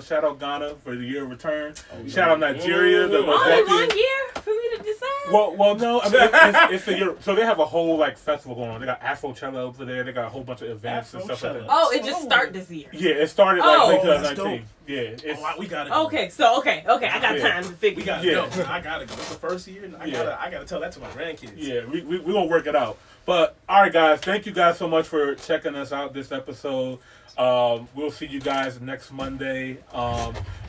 Shout out Ghana for the year of return. Shout out Nigeria. Only 1 year for me to decide. Well, no. I mean, it's the Europe. So they have a whole festival going on. They got Afrochella over there. They got a whole bunch of events and stuff like that. Oh, it just started this year. Yeah, it started 2019. Yeah, we gotta go. Okay, I got time to figure. We gotta go. I gotta go. It's the first year. I gotta tell that to my grandkids. Yeah, we gonna work it out. But all right, guys, thank you guys so much for checking us out this episode. We'll see you guys next Monday.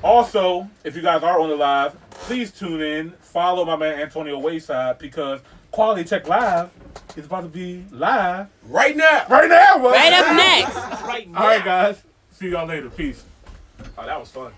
Also, if you guys are on the live, please tune in. Follow my man AntonioWayside, because Quality Check Live is about to be live right now. Right now, bro. Right up next. Right now. All right, guys. See y'all later. Peace. Oh, that was fun.